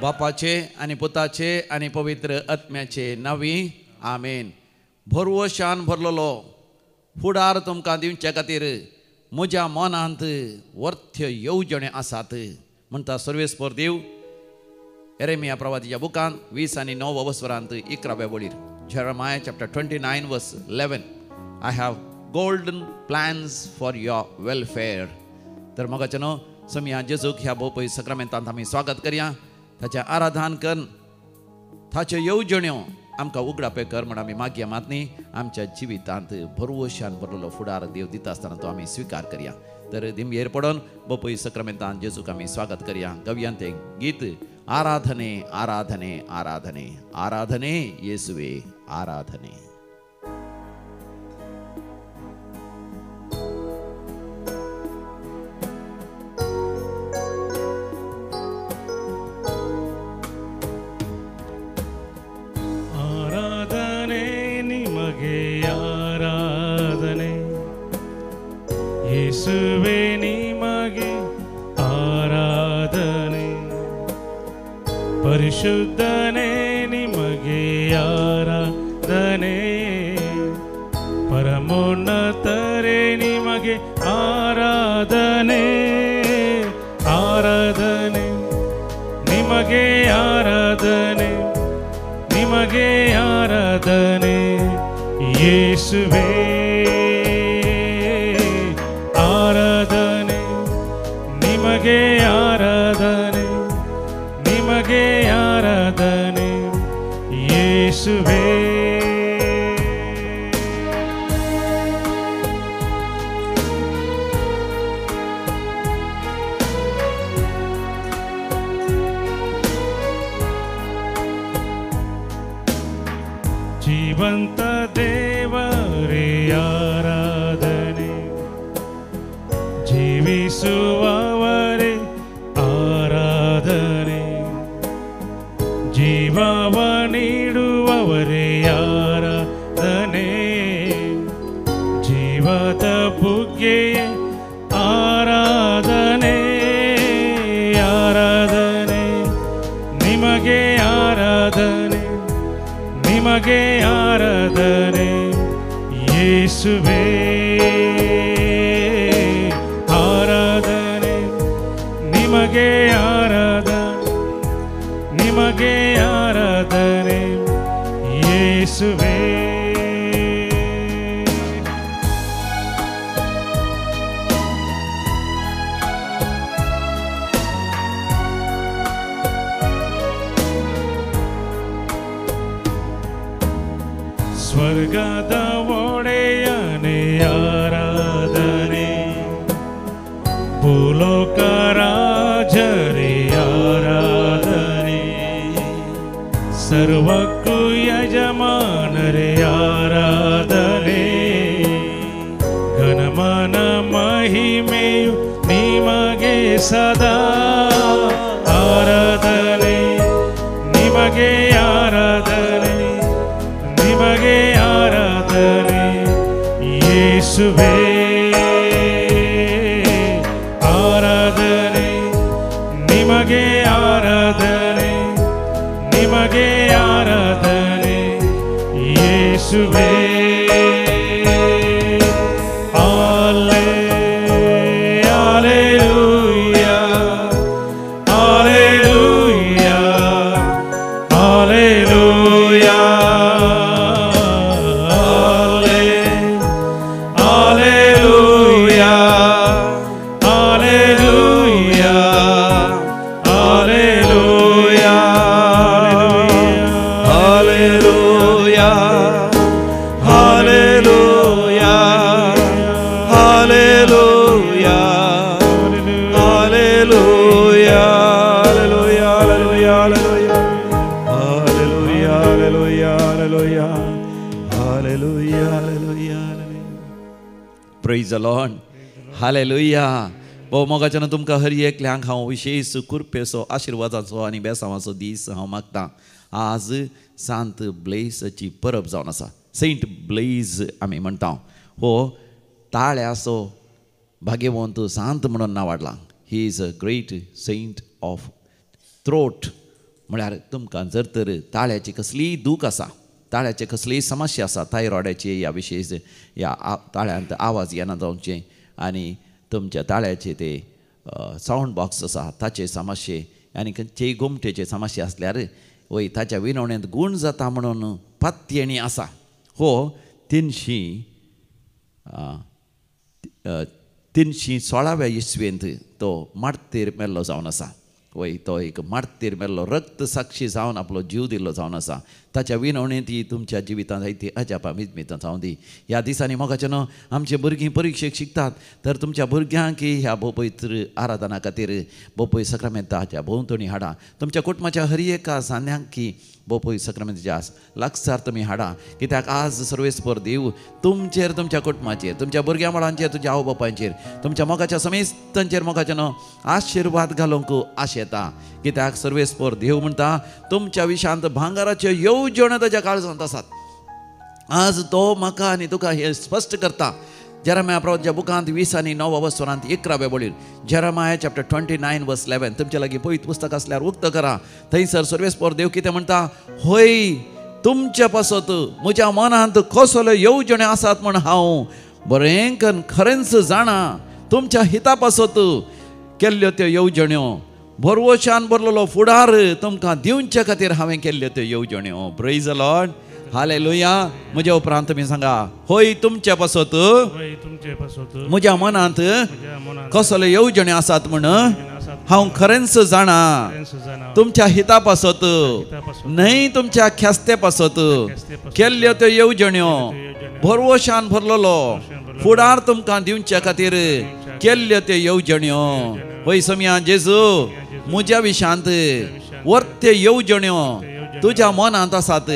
बापाचे आनी पुताचे आनी पवित्र आत्म्याचे नांवी आमेन. भरवशान भरलेलो फुडार तुमकां दिवचे खातीर म्हज्या मनांत वर्थ्य येवजणे आसात म्हणटा सर्वेस्पर देव. एरेमिया प्रवादीच्या बुकांत 20 आनी 9 वस्वरांत 11व्या वळीर. Jeremiah chapter 29 verse 11. I have golden plans for your welfare. तर मगाच्या न्हू समया जेजूक ह्या भोवपळी सक्रामेंतांत आमी स्वागत करया. ताचें आराधन कर, ताच्यो येवजण्यो आमकां उगडापे कर म्हण आमी मागया. मातनी आमच्या जिवितांत भरवशान भरलेलो फुडार देव दिता आसतना तो आमी स्विकार करया. तर दिमयेर पडोन भोवपळी सक्रामेंतांत जेजूक आमी स्वागत करया. गव्यान तें गीत आराधने आराधने आराधने आराधने येसुवे आराधने. ಆರಾಧನೆ ನಿಮಗೆ ಆರಾಧನೆ ಯೇಸುವೆ ನಿಮಗೆ ಆರಾಧನೆ ಪರಿಶುದ್ಧನೇ ನಿಮಗೆ ಆರಾಧನೆ ಪರಮೋನ್ನತರೇ ನಿಮಗೆ ಆರಾಧನೆ ಆರಾಧನೆ ನಿಮಗೆ ಆರಾಧನೆ ನಿಮಗೆ ಆರಾಧನೆ ಯೇಸುವೇ ಆರಾಧನೆ ನಿಮಗೆ ಆರಾಧನೆ ನಿಮಗೆ ಆರಾಧನೆ ಯೇಸುವೇ. ಜೀವಂತ ದೇವರೇ ಆರಾಧನೆ ಜೀವಿಸುವವರೇ ಆರಾಧನೆ ಜೀವವ ನೀಡುವವರೇ ಆರಾಧನೆ ಜೀವದ ಬುಗ್ಗೆಯೇ ಆರಾಧನೆ ಆರಾಧನೆ ನಿಮಗೆ ಆರಾಧನೆ ನಿಮಗೆ ಆರಾಧನೆ ಯೇಸುವೇ ಆರಾಧನೆ ನಿಮಗೆ ಆರಾಧನೆ ನಿಮಗೆ ಆರಾಧನೆ ಯೇಸುವೇ. ಸ್ವರ್ಗದ ಒಡೆಯನೇ ಆರಾಧನೆ ಭೂಲೋಕ ರಾಜರೇ ಆರಾಧನೆ ಸರ್ವಕ್ಕೂ ಯಜಮಾನರೇ ಆರಾಧನೆ ಘನಮಾನ ಮಹಿಮೆಯು ನಿಮಗೆ ಸದಾ ಆರಾಧನೆ ನಿಮಗೆ ಆರಾಧನೆ ನಿಮಗೆ ಆರಾಧನೆ ಯೇಸುವೇ ಆರಾಧನೆ ನಿಮಗೆ ಆರಾಧನೆ ನಿಮಗೆ ಆರಾಧನೆ ಯೇಸುವೇ. Praise the Lord. Hallelujah. भोव मोगाच्यान तुमकां हर एकल्यांक हांव विशेश कृपेचो आशिर्वादाचो आनी बेसांवाचो दीस हांव मागतां. आज सांत ब्लेसाची परब जावन आसा. सेंट ब्लेज आमी म्हणटा. हो ताळ्याचो भाग्यवंत सांत म्हणून नांवाडला. He is a great saint of throat म्हळ्यार तुमकां जर तर ताळ्याची कसलीय दूख आसा, ताळ्याचे कसलीय समस्या आसा, थायरॉयडाची ह्या विशयी ह्या ताळ्यांत आवाज येना जावचे आनी तुमच्या ताळ्याचे ते सावंड बॉक्स आसा ताचे समस्ये आनी खंयचेय घुमटेचे समस्या आसल्यार वय ताच्या विनवणेंत गूण जाता म्हणून पत्येणी आसा. हो 316व्या इस्वेंत तो मार्तीर मेल्लो जावन आसा. वय तो एक मार्तीर मेल्लो रक्त साक्षी जावन आपलो जीव दिल्लो जावन आसा. ताच्या विनवणेंत ती तुमच्या जिवितांत जायती अजापा मिजमितां जावं दी. ह्या दिसांनी मोगाचें न्हू आमचे भुरगीं परिक्षेक शिकतात तर तुमच्या भुरग्यांक ह्या भोवपयत्र आराधना खातीर भोवपय सक्रामेंताच्या भोंवतणी हाडा. तुमच्या कुटुंबाच्या हर एका सान्यांक की भोवपय सक्रामेंताच्या लागसार तुमी हाडा. कित्याक आज सर्वेस्पर देव तुमचेर, तुमच्या कुटुंबाचेर, तुमच्या भुरग्यां बाळांचेर, तुमच्या आवय बापायचेर, तुमच्या मोगाच्या समेस्तांचेर मोगाचें न्हू आशिर्वाद घालूंक आशेता. कित्याक सर्वेस्पर देव म्हणटा तुमच्या विशांत भांगाराच्यो येवजण्यो ताच्या काळजांत आसात. आज तो म्हाका आनी तुका हे स्पश्ट करता. जेरमाया प्रवाच्या बुकांत 20 आनी 9 वस्त्रांत 11व्या बळीर जेरमाया चॅप्टर 29 वर्स 11. तुमच्या लागीं पळयत पुस्तक आसल्यार उक्त करा. थंयसर सर्वेस्पर देव कितें म्हणटा, होय तुमच्या पासत म्हज्या मनांत कसल्यो येवजण्यो आसात म्हण हांव बरें खरेंच जाणा. तुमच्या हिता पासत केल्ल्यो त्यो येवजण्यो, भरवशान भरलेलो फुडार तुमकां दिवचे खातीर हांवें केल्ल्यो त्यो येवजण्यो. Praise the Lord, hallelujah. म्हज्या उपरांत तुमी सांगा, होय तुमच्या पासत म्हज्या मनांत कसल्यो येवजण्यो आसात म्हण हांव खरेंच जाणा. तुमच्या हिता पासत न्हय तुमच्या ख्यास्ते पासत केल्ल्यो त्यो येवजण्यो, भरवशान भरलेलो फुडार तुमकां दिवचे खातीर केल्ल्यो त्यो येवजण्यो. होय सम्या जेजू म्हज्या विशांत वर्त्यो येवजण्यो तुज्या मनांत आसात,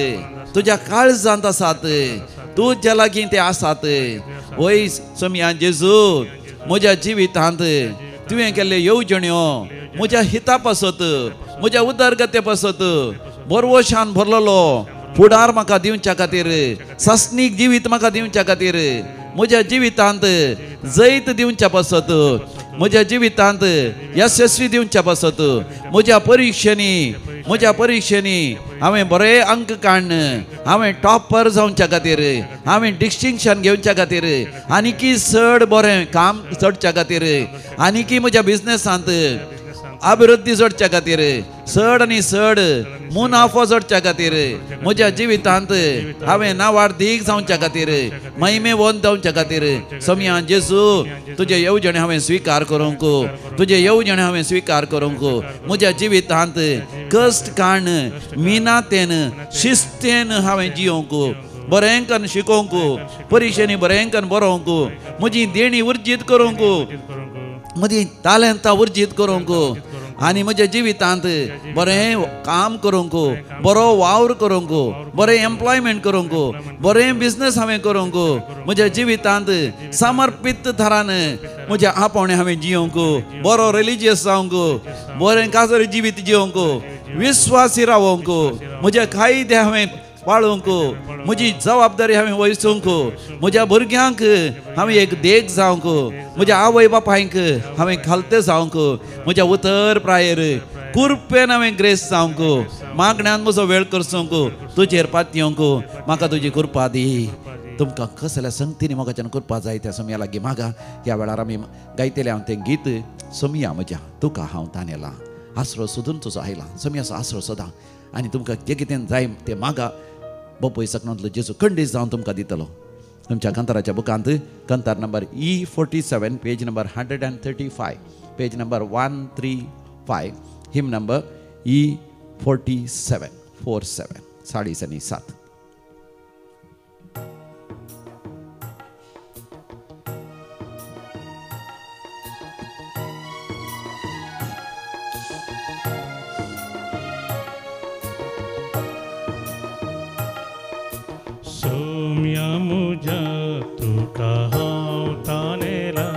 तुज्या काळजांत आसात, तुज्या लागीं ते आसात. वय सम्या जेजू म्हज्या जिवितांत तुवें केल्ले येवजण्यो म्हज्या हिता पासत, म्हज्या उदरगते पासत भरवशान भरलेलो फुडार म्हाका दिवच्या खातीर, सस्नीक जिवीत म्हाका दिवच्या खातीर, म्हज्या जिवितांत जैत दिवच्या पासत, म्हज्या जिवितांत यशस्वी दिवच्या पासत, म्हज्या परिक्षेनी हांवें बरे अंक काडन, हांवें टॉपर जावच्या खातीर, हांवें डिस्टिंक्शन घेवच्या खातीर, आनीकी चड बरें काम चडच्या खातीर, आनीकी म्हज्या बिझनेसांत अभिवृद्धी जोडच्या खातीर, चड आनी चड मुनाफो जोडच्या खातीर, म्हज्या जिवितांत हांवें नावार्थीक जावच्या खातीर, महिमेवंत जावच्या खातीर सम्या जेजू तुजे येवजणे हांवें स्विकार करूंक, तुजे येवजणे हांवें स्विकार करूंक. म्हज्या जिवितांत कश्ट काडन, मिनातेन, शिस्तेन हांवें जियोंक, बरेंकन शिकोवंक, परिक्षेनी बरेंकन बरोवंक, म्हजी देणी उर्जीत करूंक, म्हजी तालंतां उर्जीत करूंक, आनी म्हज्या जिवितांत बरें काम करूंक, बरो वावर करूंक, बरें एम्प्लॉयमेंट करूंक, बरें बिझनेस हांवें करूंक, म्हज्या जिवितांत समर्पीत थरान म्हज्या आपोवणें हांवें जियोंक, बरो रिलिजियस जावंक, बरें काजरी जिवीत जियोंक, विस्वासी रावोंक, म्हजे कायदे हांवें पाळूंक, म्हजी जबाबदारी हांवें वयसूंक, म्हज्या भुरग्यांक हांवें एक देख जावंक, म्हज्या आवय बापायक हांवें खालते जावंक, म्हज्या उतर प्रायेर कुरपेन हांवें ग्रेस जावंक, मागण्यांत म्हजो वेळ करसूंक, तुजेर पातयोंक, म्हाका तुजी कृपा दी. तुमकां कसल्या संगतीनी मोगाच्यान कृपा जाय त्या सम्या लागीं मागा. ह्या वेळार आमी गायतले हांव तें गीत, सम्या म्हज्या तुका हांव तानेला, आसरो सोदून तुजो आयला, सम्याचो आसरो सोदा, आनी तुमकां जें कितें जाय तें मागा. बापूय सकनांतलो जेजू खंडीत जावन तुमकां दितलो. तुमच्या कंताराच्या बुकांत कंतार number E47 page number 135, page number 135, hymn number E47 47. सोम्या मुझा तुका हांव तानेला,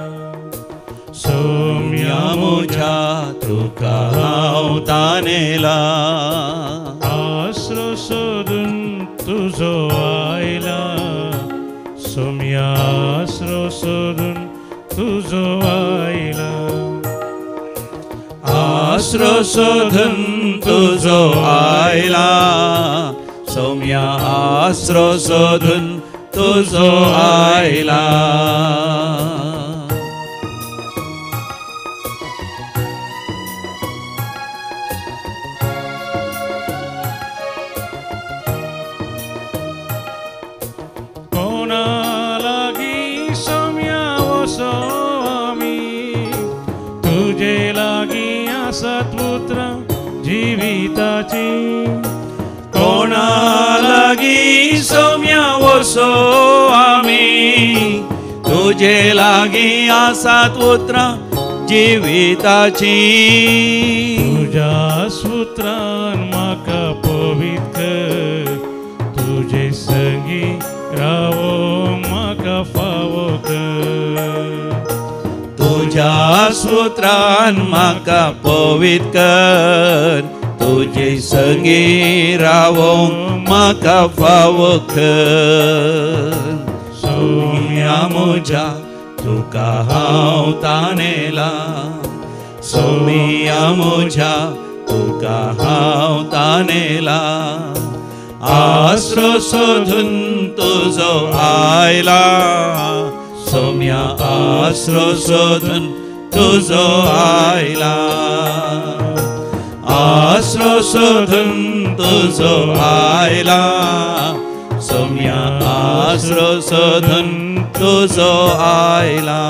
सोम्या मुझा तुका हांव तानेला, आसरो सोदून तुजो आयला, सोम्या आसरो सोदून तुजो आयला, आसरो सोदून तुजो आयला सौम्या आसरो सोदून तुजो आयला कोणा लागी सौम्या वसो आमी तुझे लागी आसात पुत्र जिविताची कोणा लागी सौम्या वसो आमी तुझे लागी आसात पुत्र जिविताची तुझ्या सुत्रान म्हाका पवित्र कर तुझे संगी रावो म्हाका फावो कर तुझ्या सुत्रान म्हाका पवित्र कर तुझे संगी रावो म्हाका फावो कर सौम्या म्हज्या तुका हांव ताणेला सौम्या म्हज्या तुका हांव ताणेला आसरो सोदून तुजो आयला सौम्या आसरो सोदून तुजो आयला आसरो सोदून तुजो आयला सौम्या आसरो सोदून तुजो आयला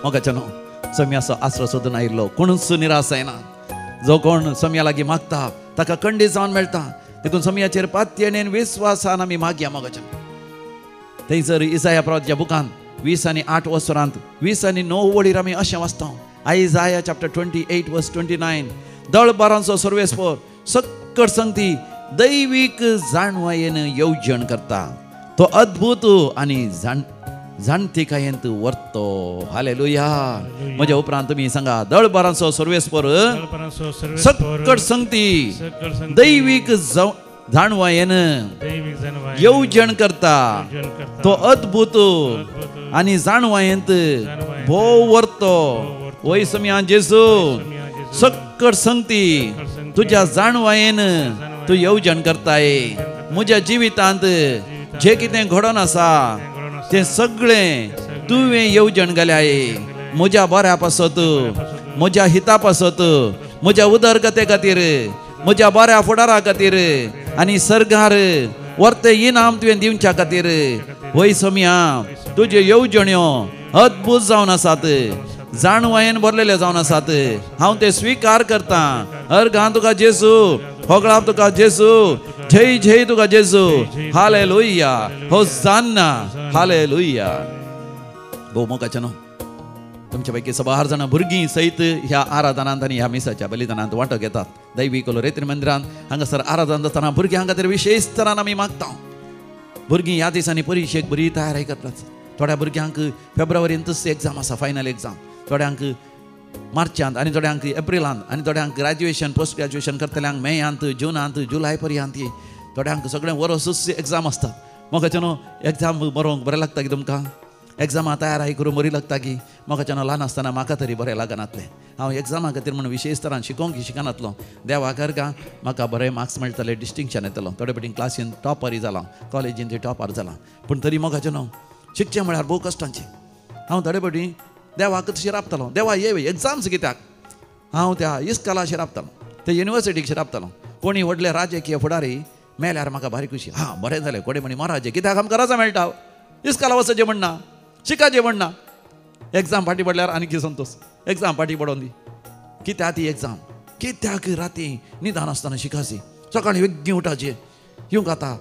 मोगाच्या न्हू सौम्याचो आसरो सोदून आयिल्लो कोणूच निराश जायना जो कोण सौम्या लागीं मागता ताका खंडीत जावन मेळटा देखून सौम्याचेर पात्येन विश्वासान आमी मागया मोगाच्या थंयसर इसाया प्रवाच्या बुकांत 20 आनी 8 वसरांत 20 आनी 9 वळीर आमी अशें वाचता आयजाया चॅप्टर 28 वर्स 29 दळबारांचो सर्वेस्पर सक्कट संगती दैवीक जाणवायेन येवजण करता तो अद्भुत आनी जाणतेकायेंत वर्तो हालेलुया म्हज्या उपरांत तुमी सांगा दळबारांचो सर्वेस्पर सक्कट संगती दैवीक जाणवायेन येवजण करता तो अद्भुत आनी जाणवायेंत भोव वर्तो वय सौम्या जेजू सक्कट संगती तुज्या जाणवायेन तूं येवजण करताय म्हज्या जिवितांत जे कितें घडोवन आसा तें सगळें तुवें येवजण घाल्याय म्हज्या बऱ्या पासत म्हज्या हिता पासत म्हज्या उदरगते खातीर म्हज्या बऱ्या फुडारा खातीर आनी सर्गार वर्ते इनाम तुवें दिवच्या खातीर वय सौम्या तुज्यो येवजण्यो अद्भुत जावन आसात जाणवायेन भरलेले जावन आसात हांव ते स्वीकार करता अर्गां तुका जेजू होगळां तुका जेजू जय जय तुका जेजू हालेलुया होसान्ना हालेलुया भोव मोगाच्या न्हू तुमच्या पैकी 16 जाणां भुरगीं सयत ह्या आराधनांत आनी ह्या मिसाच्या बलिदानांत वांटो घेतात दैवी कोलोरेत्री मंदिरांत हांगासर आराधना जातना भुरग्यां खातीर विशेश तरान आमी मागता भुरगीं ह्या दिसांनी परिक्षेक बरी तयारी करतात थोड्या भुरग्यांक फेब्रुवारींतच एग्जाम आसा फायनल एग्जाम थोड्यांक मार्चांत आनी थोड्यांक एप्रिलांत आनी थोड्यांक ग्रॅज्युएशन पोस्ट ग्रॅज्युएशन करतल्यांक मेयांत जुनांत जुलय पर्यंत थोड्यांक सगळें वर्सूच एग्जाम आसतात मोगाचें न्हू एग्जाम बरोवंक बरें लागता की तुमकां एग्जामा तयारी करूंक बरी लागता की मोगाचें न्हू ल्हान आसतना म्हाका तरी बरें लागनातलें हांव एग्जामा खातीर म्हण विशेश तरान शिकोवंक शिकनातलो देवा करगा म्हाका बरें मार्क्स मेळटले डिस्टिंक्शन येतलो थोडे फावटी क्लासीन टॉपर जालां कॉलेजीन ते टॉपर जालां पूण तरी मोगाचें न्हू शिकचें म्हळ्यार भोव कश्टांचें हांव थोडे फावटी देवाक तशें राबतालो देवा ये एग्जाम्स कित्याक हांव त्या इस्काला शिराबतालो ते युनिवर्सिटीक शिराबतालो कोणी व्हडले राजकीय फुडारी मेल्यार म्हाका बारीक खुशी हां बरें जालें कोणे म्हणी महाराज कित्याक आमकां रजा मेळटा इस्काला वचचें म्हणना शिकाचें म्हणना एग्जाम फाटी पडल्यार आनी संतोश एग्जाम फाटी पडोवन दी कित्याक ती एग्जाम कित्याक राती निदान आसतना शिकासी सकाळीं बेगीन उठाचें येवंक आतां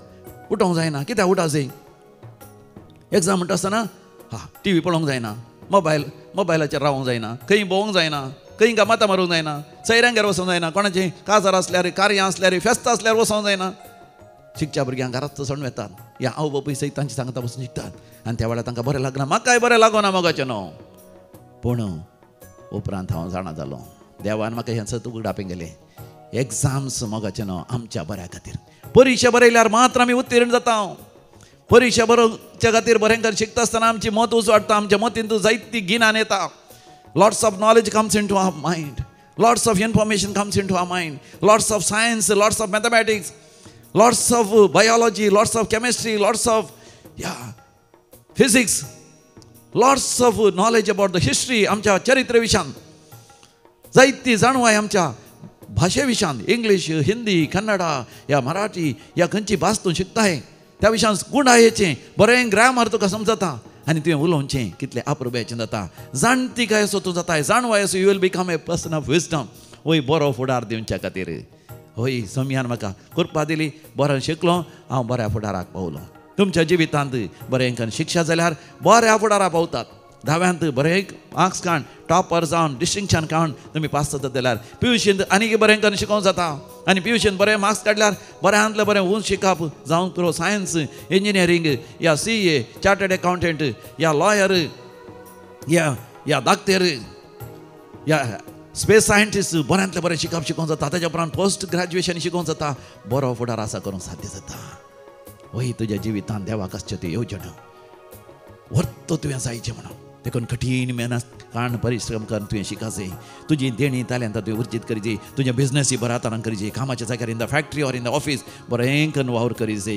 उठोवंक जायना कित्याक उठा जाय एग्जाम म्हणटा आसतना हां टी व्ही पळोवंक जायना मोबायलाचेर रावूंक जायना खंय भोवंक जायना खंय गामाता मारूंक जायना सैऱ्यांगेर वचूंक जायना कोणाचें काजार आसल्यार कार्यां आसल्यार फेस्तां आसल्यार वचोंक जायना शिकच्या भुरग्यांक घरांत सण वेतात ह्या आवय बापूय सयत तांची सांगता पासून शिकतात आनी त्या वेळार तांकां बरें लागना म्हाकाय बरें लागना मोगाचें न्हू पूण उपरांत हांव जाणा जालो देवान म्हाका हें सत उगडापे गेले एग्जाम्स मोगाचें न्हू आमच्या बऱ्या खातीर परिक्षा बरयल्यार मात्र आमी उत्तीर्ण जाता परिक्षा बरोवच्या खातीर बरें कर शिकता आसतना आमची मत उच वाडटा आमच्या मतींत जायती गिन्यान येता Lots of knowledge comes into our mind. Lots of information comes into our mind. Lots of science, lots of mathematics, lots of biology, lots of chemistry, lots of physics, lots of knowledge about the history. आमच्या चरित्र विशान जायती जाणू आहे आमच्या भाषे Vishan. English, Hindi, Kannada या मराठी या खंयची भास तूं शिकताय त्या विशयान गुण आयेचें बरें ग्रामर तुका समजता आनी तुवें उलोवचें कितलें अप्रुबायेचें जाता. जाणटी काय असो तूं जाताय, जाणवाय असो you will become a person of wisdom. वय बरो फुडार दिवच्या खातीर होय सोम्यान म्हाका कृपा दिली. बरें शिकलो, हांव बऱ्या फुडाराक पावलो. तुमच्या जिवितांत बरें शिक्षा जाल्यार बऱ्या फुडाराक पावतात. 10व्यांत बरें मार्क्स काडून टॉपर जावन डिस्टिंक्शन काडून तुमी पास जातात जाल्यार पियुशींत आनीक बरें शिकोवंक जाता. आनी पियुशींत बरें मार्क्स काडल्यार बऱ्यांतलें बरें उंच शिकप जावं करो सायन्स, इंजिनियरींग या CA, चार्टर्ड अकावंटंट या लॉयर या दाक्तेर या स्पेस सायंटिस्ट बऱ्यांतलें बरें शिकोवंक जाता. ताच्या उपरांत पोस्ट ग्रॅज्युएशन शिकोवंक जाता. बरो फुडार आसा करूंक साध्य जाता. वय तुज्या जिवितांत देवाक आसच्यो त्यो येवजण्यो व्हरतो तुवें जायचें म्हणून देखून कठीण मेहनत काण परिश्रम करून तुवें शिकायचें. तुजी देणी ताल्यांत तुवें उर्जीत करीचे. तुजें बिझनस बऱ्या तरान करीचे. कामाच्या जाग्यार in the factory or in the office बरें करून वावर करीचे.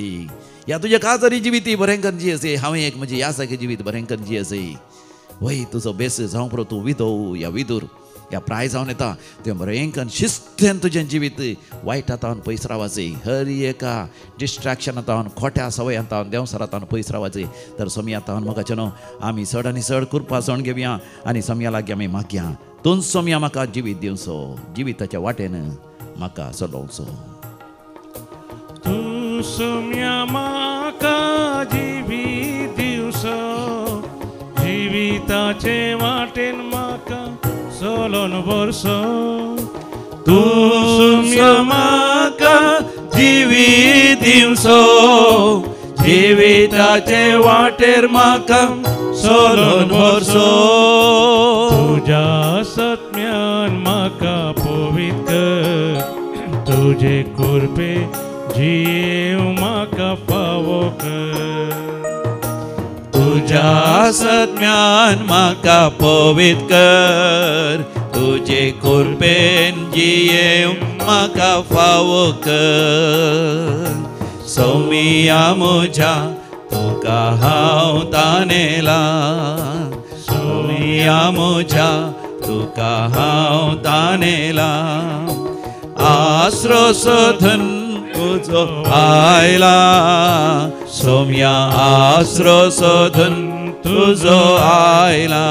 या तुज्या काजारी जिवीत बरें करून जियेचें. हांवें एक म्हणजे ह्या जागे जिवीत बरें करून जियेचें. वय तुजो बेस जावं पुरो तूं विधव या विदूर या प्राय जावन येता तुवें बरें करून शिस्तेन तुजें जिवीत वायटांतावन पयस रावचें. हर एका डिस्ट्रॅक्शनांतावन खोट्या सवयांतावन देंवसरांतावन पयस रावचें. तर सोमयातावन म्हाका न्हू आमी चड आनी चड कृपा जावन घेवया आनी सोमया लागीं आमी मागया. तूंच सोमया म्हाका जिवीत दिवचो, जिविताच्या वाटेन म्हाका चलोवचो. तूं सोमया म्हाका जिवीत दिवचो, जिविताचे वाटेन म्हाका चलोन व्हरचो. तूं म्हाका जिवीत दिवचो, जिविताचे वाटेर म्हाका चलोन व्हरचो. तुज्या सत्म्यान म्हाका पवित्र कर, तुजे कृपे जियेव म्हाका फावो कर. तुज्या सत्म्यान म्हाका पवित्र कर, तुजे कृपेन जियेव म्हाका फावो कर. सोमया म्हज्या तुका हांव तानेला, सोमया म्हज्या तुका हांव तानेला. आसरो सोदून तुजो आयला, सोमया आसरो सोदून तुजो आयला.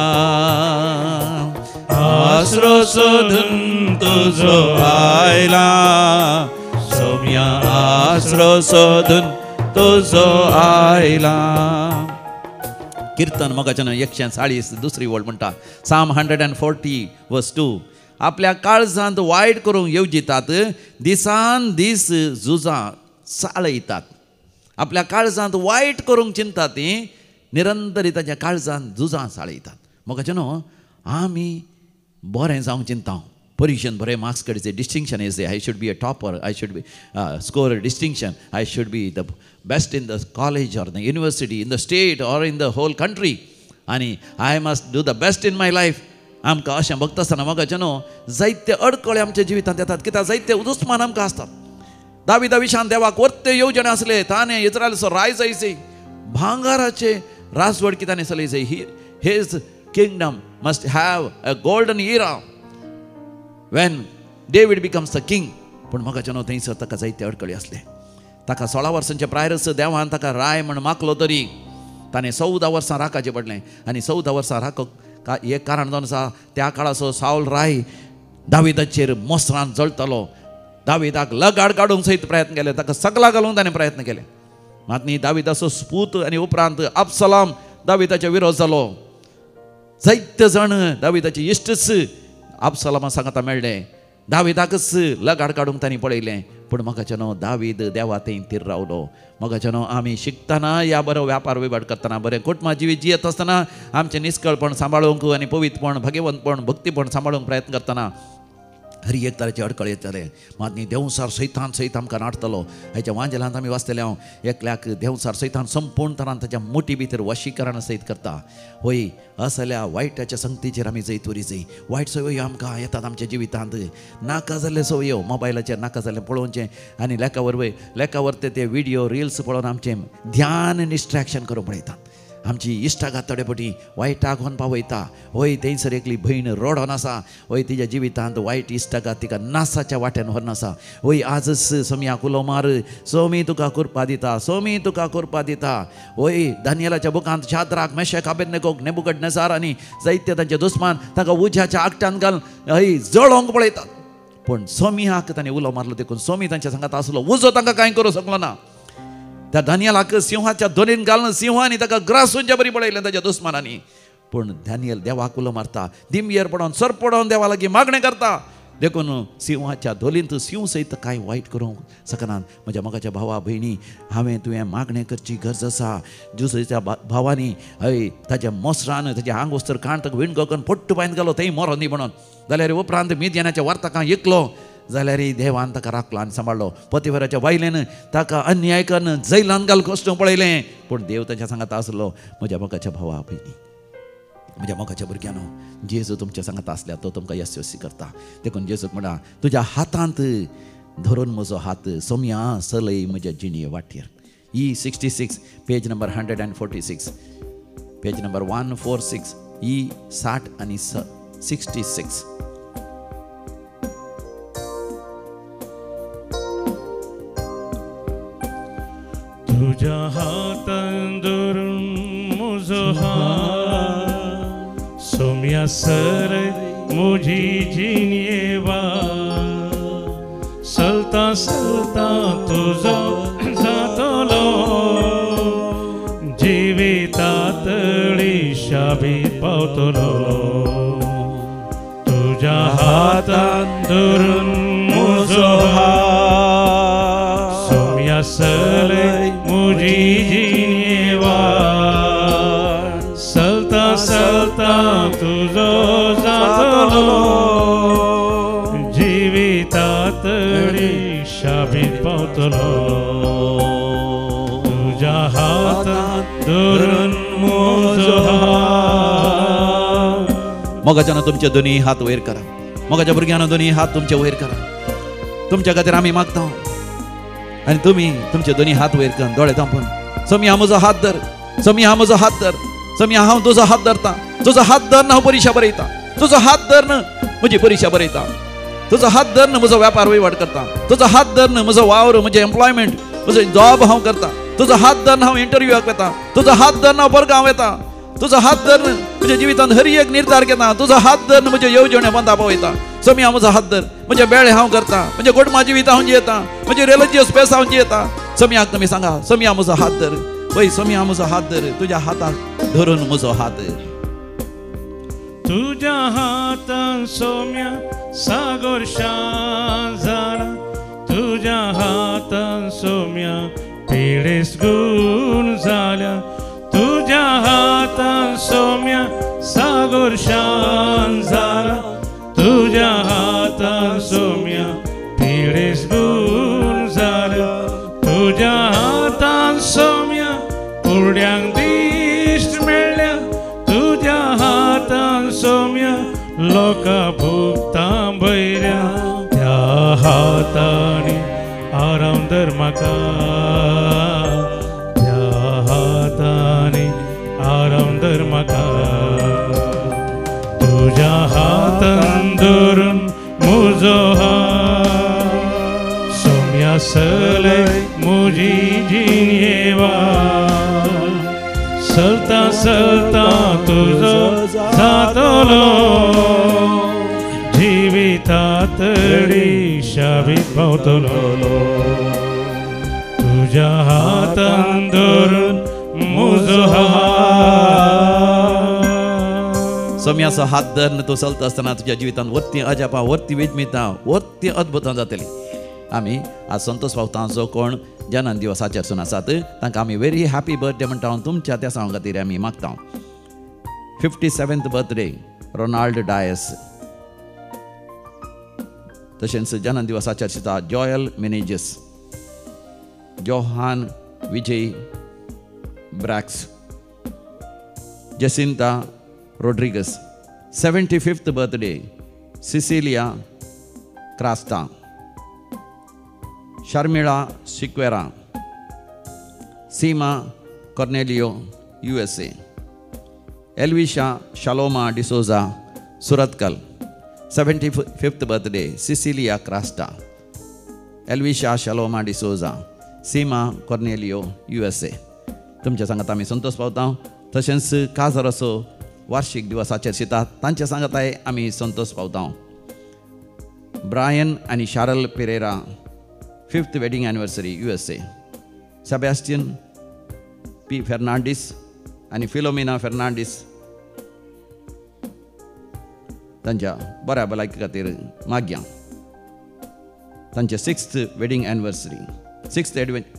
आसरो सोदून तुजो आयला, सोमया आसरो सोदून तुजो आयला. कीर्तन मोगाच्यान 140 दुसरी वळ म्हणटा. साम 140:2. आपल्या काळजांत वायट करूंक येवजितात, दिसान दीस झुजां चाळयतात. आपल्या काळजांत वायट करूंक चिंतात ती निरंतरी ताच्या काळजांत झुजां चाळयतात. मोगाच्यान आमी बरें जावंक चिंता, परीक्षेंत बरें मार्क्स काडचे, डिस्टिंक्शन येयचे. I should be a topper, I should be score distinction, I should be the best in the college or the university, in the state or in the whole country, आनी I must do the best in my life. आमकां अशें भक्त आसतना मोगाचें न्हू जायते अडकळे आमच्या जिवितांत येतात. कित्याक जायते दुस्मान आमकां आसतात. दाविदा विशान देवाक वर्ते येवजणे आसले. ताणें इस्रायलाचो राय जायचे, भांगाराचे राजवट कित्यान चलयचे. His kingdom must have a golden era when David becomes the king. पूण मोगाचें न्हू थंयसर ताका जायते अडकळे आसले. ताका 16 वर्सांचे प्रायरस देवान ताका राय म्हण मागलो तरी ताणें 14 वर्सां राखाचें पडलें. आनी 14 वर्सां राखो एक कारण जावन आसा. त्या काळाचो साऊल राय दाविदाचेर मोसरान जळटलो. दाविदाक लगाड काडूंक सयत प्रयत्न केले, ताका सगला घालूंक ताणें प्रयत्न केले. मात न्ही दाविदाचो स्पूत आनी उपरांत अबसलोम दाविदाच्या विरोध जालो. जायते जाण दाविदाचे इश्टच अबसलोमा सांगता मेळ्ळे. दाविदाकच लगाड काडूंक तांणी पळयलें. पूण मोगाचें न्हू दावीद देवा थंय तीर रावलो. मोगाचें न्हू आमी शिकतना या बरो व्यापार विभाग करतना बरें कुटुंबा जिवीत जियेत आसतना आमचें निश्कळपण सांबाळूंक आनी पवित्रपण, भगवंतपण, भक्तीपण सांबाळूंक प्रयत्न करतना हर एक तरेचे अडखळ येतले मात न्ही देंवसार सैतान सयत आमकां नाडटलो हेच्या वांजेलांत आमी वाचतले हांव एकल्याक देंवसार सैतान संपूर्ण तरान ताच्या मोठी भितर वशीकरण सयत करता होय असल्या वायटाच्या संगतीचेर आमी जैत वरी जय वायट संवयो आमकां येतात आमच्या जिवितांत नाका जाल्ले संवयो मोबायलाचेर नाका जाल्लें पळोवचें आनी लेखावर ते व्हिडिओ रिल्स पळोवन आमचें ध्यान डिस्ट्रॅक्शन करूंक पळयतात आमची इश्टागात थोडेपटी वायटाक वनपा वयता होय थंयसर एकली भयण रडोन आसा होय तिच्या जिवितांत वायट इश्टागात तिका नासाच्या वाट्यान व्हरून आसा होय आजच सोम्याक उलो मार सोमी तुका कुरपा दिता सोमी तुका कुरपा दिता होय दानियेलाच्या बुकांत शाद्राक मेशक अबेदनेगोक नेबुकदनेझार आनी जायते तांचे दुस्मान तांकां उज्याच्या आगटांत घालून हय जळोवंक पळयतात पूण सोमियाक ताणें उलो मारलो देखून सोमी तांच्या सांगात आसलो उजो तांकां कांय करूं शकलो ना त्या दानियेलाक सिंहाच्या दोनीन घालून सिंहांनी ताका ग्रासूंच्या बरी पळयलें ताच्या दुस्मानांनी पूण दानियल देवाक उलो मारता दिमयेर पडोवन सर पडोवन देवा लागीं मागणें करता देखून सिंहाच्या दोलींत सिंह सयत कांय वायट करूंक शकनात म्हज्या मोगाच्या भावा भयणी हांवें तुवें मागणें करची गरज आसा जुसच्या भावांनी हय ताच्या मोसरान ताच्या आंग वस्तर कांतक विणगो करून पोट्ट बांयत घालो थंय मरो न्ही म्हणून जाल्यार उपरांत मिद्यानाच्या वर्तकां एकलो जाल्यार देवान ताका राखलो आनी सांबाळलो पोतिफराच्या बायलेन ताका अन्याय करून जैलांत घाल कश्ट पळयलें पूण देव ताच्या सांगात आसलो म्हज्या मोगाच्या भावा भयणी म्हज्या मोगाच्या भुरग्यांनो जेजू तुमच्या सांगात आसल्यार तो तुमकां यशस्वी करता देखून जेजूक म्हणा तुज्या हातांत धरून म्हजो हात सोम्या चलय म्हज्या जिणये वाटेर E66 page number 146 page number 146 E60 आनी 66 तुझ्या हातान धरून म्हजो हात सोम्या सरय म्हजी जिणयेवा चलता चलता तुजो जातलो जिवितांतली शाबीत पावतलो तुझ्या हातान धरून म्हजो हात सोम्या सरय मुझी जिणयेवा चलता चलता तुजो जातलो जिवितांतली शाबीत पावतलो तुझ्या हातांत धरून म्हजो हात मोगाच्यान तुमचे दोनी हात वयर करा मोगाच्या भुरग्यांना दोनी हात तुमचे वयर करा तुमच्या खातीर आमी मागता आनी तुमी तुमचे दोनी हात वयर करून दोळे तांपून सोमी हांव म्हजो हात धर सोमी हांव म्हजो हात धर सोमी हांव तुजो हात धरता तुजो हात धर हांव परिक्षा बरयता तुजो हात धर म्हजी परिक्षा बरयता तुजो हात धर म्हजो वेपार वयवाट करता तुजो हात धर म्हजो वावर म्हजें एम्प्लॉयमेंट म्हजो जॉब हांव करता तुजो हात धर हांव इंटरव्यूक येता तुजो हात धर हांव परगांव येता तुजो हात धर म्हज्या जिवितांत हर एक निर्धार घेता तुजो हात धर म्हज्यो येवजण्यो बंदा पळयता सोमी हांव म्हजो हात धर म्हजे बेळे हांव करता म्हणजे कुटुंबा जिवितां हांव जियेता म्हणजे रिलिजियस पेस हांव जियेता सोम्याक तुमी सांगा सोमी हांव म्हजो हात धर पळय सोमी हांव म्हजो हात धर तुज्या हाताक धरून म्हजो हात तुझ्या हातान सोम्या सागर शांत जाला तुझ्या हातान सोम्या पिडेस गूण जाल्या तुझ्या हातान सोम्या सागर शांत जाला तुझ्या हातान सोम्या पिडेस गूण जाल्या तुझ्या हातान सोम्या पुरड्यांक दिश्ट मेळ्ळ्या तुझ्या हातान सोम्या लोकां भुगतां भयल्या त्या हातांनी आराम धर म्हाका त्या हातांनी आराम धर म्हाका तुझ्या हातान धरून म्हजो हात सोम्या चलय म्हजी जिणयेवा चलता चलता तुजो जातलो जिवितांतली शाबीत पावतलो तुझ्या हातान धरून म्हजो हात सोम्याचो हात धरून तूं चलता आसतना तुज्या जिवितांत वरती अजापां वरती विजमितां वरती अद्भुतां जातलीं आमी आज संतोष पावता जो कोण जन्म दिवसाचेरसून आसात तांकां आमी व्हेरी हॅपी बर्थडे म्हणटा तुमच्या त्या सांग खातीर आमी मागता 57th बर्थडे रोनाल्ड डायस तशेंच जन्मदिवसाच्या दिसा Joel Menezes, Johan Vijay Brax, Jacinta Rodrigues. 75th birthday Cecilia Crasta, Sharmila Sequeira, Seema Cornelio USA, Elvisha Shaloma D'Souza Surathkal. 75th birthday Cecilia Crasta, Elvisha Shaloma D'Souza, Seema Cornelio USA. तुमच्या सांगात आमी संतोष पावता. तशेंच काजरसो वार्षिक दिवसाचेर शितात तांच्या सांगाताय आमी संतोष पावता. ब्रायन आनी Sharal Pereira 5th wedding anniversary USA. Sebastian P Fernandes आनी फिलोमिना फेर्नांडीस तांच्या बऱ्या भलायके खातीर माग्या. तांचे 6th wedding anniversary, 6th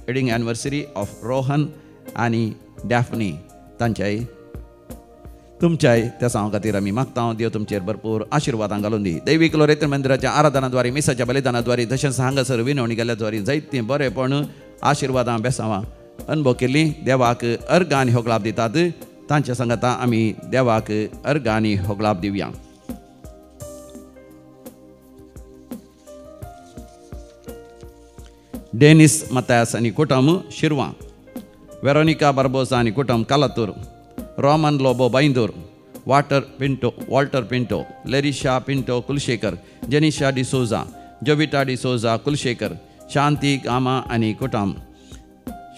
wedding anniversary of Rohan आनी डॅफनी तांच्याय तुमच्याय त्या सांग खातीर आमी मागता. देव तुमचेर भरपूर आशिर्वादां घालून दी. दैवीक लोरेत्र मंदिराच्या आराधनाद्वारे, मिसाच्या बलिदानाद्वारे, तशेंच हांगासर विनवणी केल्ल्याद्वारे जायतीं बरेपण आशिर्वादां बेसांवां अनुभव केल्लीं. देवाक अर्घ आनी होगलाप दितात. तांच्या सांगाता आमी देवाक अर्घ आनी होगलाप दिवया. डेनिस मतायस आनी कुटुंब शिरवां, वेरोनिका बार्बोसा आनी कुटुंब Kalathur, Roman Lobo Bandur, Walter Pinto, Lerisha Pinto Kulshekar, Jenisha D'Souza, Jovita D'Souza Kulshekar, Shanti Gama आनी कुटुंब,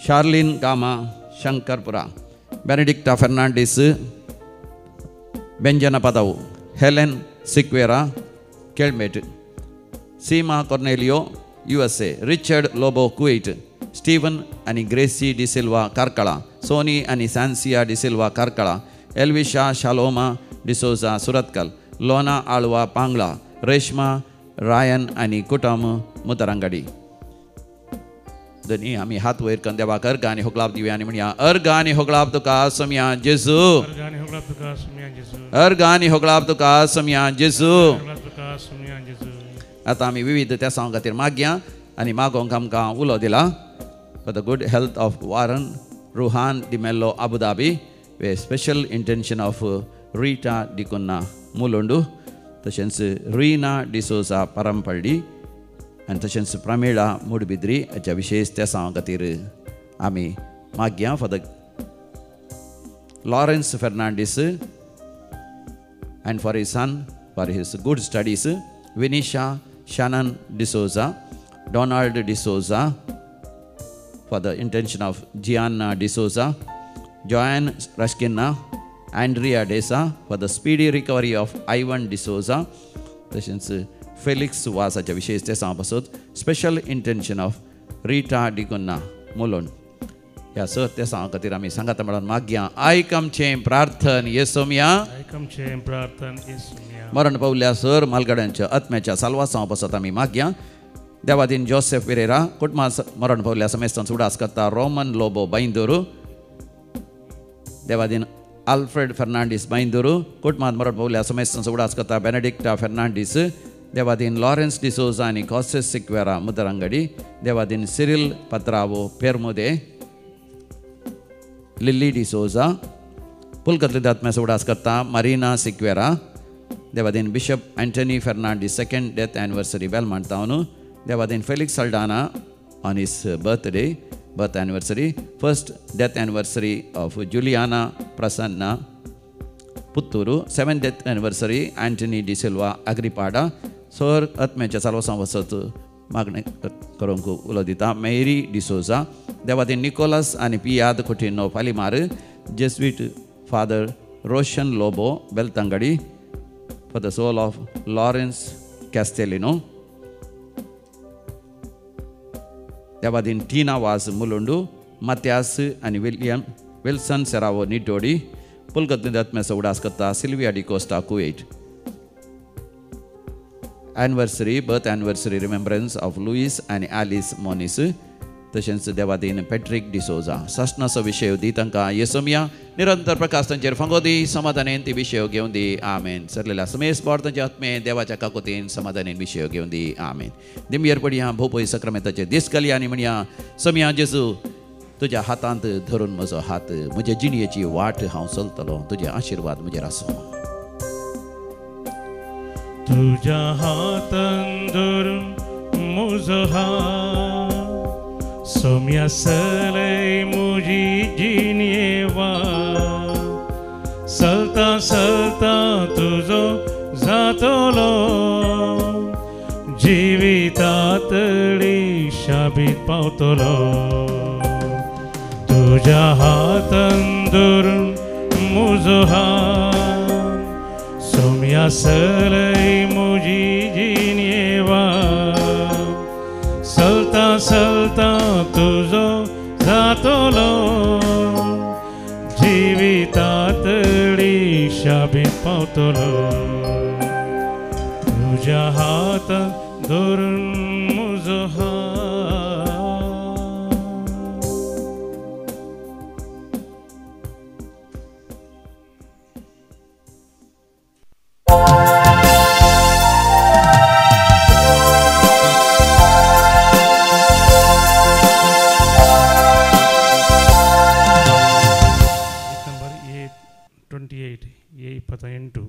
Sharlin Gama Shankarpura, Benedicta Fernandes Benjana Padavu, Helen Sequeira Kelmet, Seema Cornelio USA, Richard Lobo Kuwait, Steven आनी ग्रेसी डिसिल्वा कार्कळा, सोनी आनी Sancia de Silva कार्कळा, Elvisha Shaloma D'Souza Surathkal, लोना आळवा पांगळा, रेश्मा रायन आनी कुटुंब मुतरांगडी. दोनी आमी हात वयर करून देवाक अर्घ आनी होगलाप दिवया आनी म्हणया अर्घ आनी होगलाप तुका सोम्या जेजू, अर्घ आनी होगलाप तुका सोम्या जेजू. आतां आमी विविध त्या सांग खातीर मागया आनी मागोंक आमकां उलो दिला. For the good health of Warren Ruhan Di Mello Abu Dhabi, with special intention of Rita Dicunna Mulundu, तशेंच रीना डिसोजा परमपल्ली आनी तशेंच प्रमिळा मुडबिद्री हाच्या विशेष त्या सांग खातीर आमी मागया. For the Lawrence Fernandes and for his son, for his good studies, Vinisha Shannon D'Souza, Donald D'Souza, for the intention of Gianna D'Souza, Joanne Rashkina, Andrea Desa, for the speedy recovery of Ivan D'Souza, तशेंच Felix वासाच्या विशेष ते सांगपासत special intention of Rita D'Cunha मुलोन. ह्या sir ते सांग खातीर आमी सांगात म्हणून मागया आयकमचें प्रार्थन येसोम्या, आयकमचें प्रार्थन येसोम्या. मरण पावल्या सर मालगाड्यांच्या आत्म्याच्या साल्वा सांगपासत आमी मागया. देवादीन जोसेफ पेरेरा कुटुंबा मरण पावल्या समेस्तान उडास करता रोमन लोबो बांदूर. देवादीन आल्फ्रेड फेर्नांडीस बांदूर कुटुंबात मरण पावल्या समेस्तान उडास करता बेनेडिक्टा फेर्नांडीस. देवादीन लॉरेन्स डिसोजा आनी कॉसेस सिक्वेरा मुदरांगडी. देवादीन Cyril Patrao Permude, Lily D'Souza. पुलकतले आत्म्याचो उडास करता मारिना सिक्वेरा. देवादीन bishop Antony Fernandes 2nd death anniversary Belmont town. देवादीन Felix Saldanha on his birth anniversary. 1st death anniversary of Juliana Prasanna Putturu. 7th death anniversary Anthony Di Silva Agripada. सर आत्म्याच्या चालवसां वचत मागणे करूंक उलो दिता मेरी डिसोजा. देवादीन निकोलस आनी Piedade Coutinho Falimar. Jesuit father Roshan Lobo Belthangady. For the soul of Lawrence Castelino. देवादीन टीना वास मुलुंडू. मत्यास आनी विल्सन सेरावो निटोडी. पुलकतले आत्म्याचो उडास करता Sylvia D'Costa Kuwait. Anniversary, birth anniversary remembrance of Louis and Alice Moniz. तशेंच देवादीन पॅट्रिक डिसोजा शासनाचो विशय दी तांकां येसोमिया निरंतर प्रकाश तांचेर फंगो दी समाधानेन ती विशय घेवन दी आमेन सरलेल्या समेस बोर तांचे आत्मे देवाच्या काकुतीन समाधानेन विशय घेवन दी आमेन दिमयर पडया भोवपय सक्रामेंताचे दीस घालया आनी म्हणया सोमिया जेजू तुज्या हातांत धरून म्हजो हात म्हज्या जिणयेची वाट हांव चलतलो तुजे आशिर्वाद म्हजेर आसूं तुझ्या हातान धरून म्हजो हात सोम्या सलय मुजी जिणयेवा चलता चलता तुजो जातलो जिवितातली शाबीत पावतलो तुझ्या हातान धरून म्हजो हात सोम्या सलय मुजी जिणयेवा चलता चलता तुजो जातलो जिवितातली शाबीत पावतलो तुझ्या हातान धरून म्हजो हात ನಂಬರ್ 28 28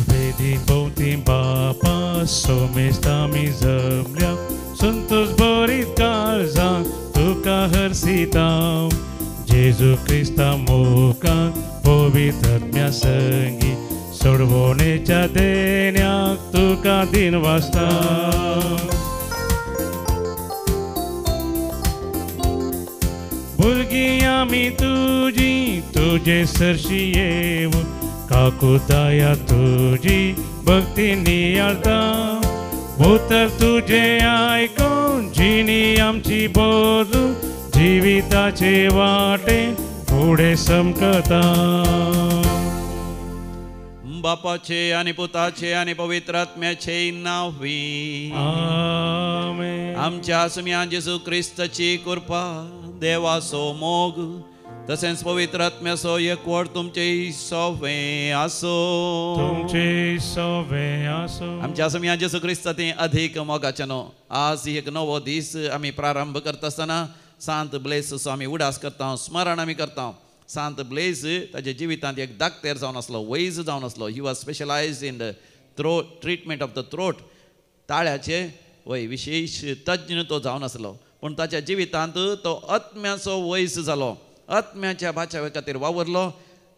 वेदी भोवती बापा सोमेस्तामी जमल्या संतोष बरीत काळजां तुका हरसिता जेजू क्रिस्ता मोकान पवित्र आत्म्या संगी सोडवणेच्या देण्याक तुका दिन वाजता भुरगीं आमी तुजी तुजे सरशी येव काकुताया तुजी भक्ती नियाळता उतर तुझे आयकून जिणी आमची बोजू जिविताचे वाटे पुढे समकता बापाचे आणि पुताचे आणि पवित्र आत्म्याचे नावी आमेन आमच्या सुम्या जेजू क्रिस्ताची कृपा देवाचो मोग तसेच पवित्र आत्म्याचो एकवट तुमचे सवे आसो तुमचे सवे आसो आमच्या सुम्या जेजू क्रिस्ताचे अधिक मोगाचनो आज एक नवो दीस आम्ही प्रारंभ करता असताना सांत ब्लेसचो आमी उडास करता स्मरण आमी करता सांत ब्लेस ताच्या जिवितांत एक दाखतेर जावन आसलो वैज जावन आसलो he was specialised in the throat treatment of the throat ताळ्याचे वय विशेष तज्ञ तो जावन आसलो पूण ताच्या जिवितांत तो आत्म्याचो वैस जालो आत्म्याच्या बाचावे खातीर वावरलो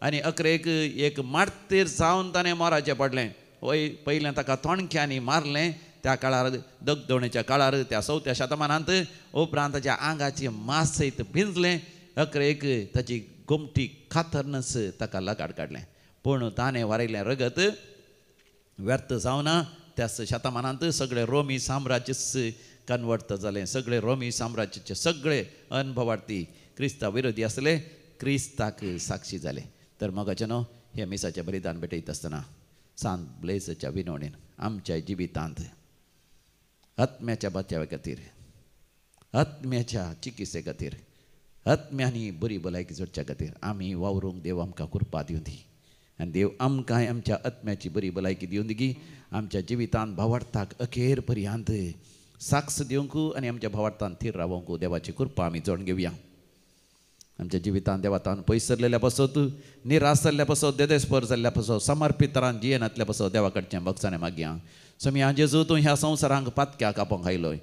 आनी अकरेक एक मार्तीर जावन ताणें मोराचें पडलें वय पयलें ताका तोणक्यांनी मारलें त्या काळार दगदोणेच्या काळार त्या 4थ्या शतमानांत उपरांत ताच्या आंगाची मांस सयत भिंजलें अकरेक ताची गोमटी खातरनस ताका लगाड काडलें पूण ताणें वारयलें रगत व्यर्थ जावना त्याच शतमानांत सगळे रोमी साम्राज्य कन्वर्ट जालें सगळे रोमी साम्राज्याचे सगळे अनुभवार्थी क्रिस्ता विरोधी आसले क्रिस्ताक साक्षी जाले तर मोगाचेनो हे मिसाचें बलिदान भेटयत आसतना सांत ब्लेसच्या विनवणेन आमच्या जिवितांत आत्म्याच्या बचावा खातीर आत्म्याच्या चिकित्से खातीर आत्म्यांनी बरी भलायकी जोडच्या खातीर आमी वावरूंक देव आमकां कृपा दिवन दी आनी देव आमकां आमच्या आत्म्याची बरी भलायकी दिवन दी आमच्या जिवितांत भावार्थाक अखेर पर्यंत साक्ष दिवंक आनी आमच्या भावार्थांत थीर रावंक देवाची कृपा आमी जोडून घेवया आमच्या जिवितांत देवातान पयस सरलेल्या पासत निराश जाल्ल्या पासत देदेस्पर जाल्ल्या पासत समर्पित तरान जियेनांतल्या पासत देवा कडच्यान भक्साने मागया समी जेजू तूं ह्या संवसारांक पातक्याक आपोवंक आयलोय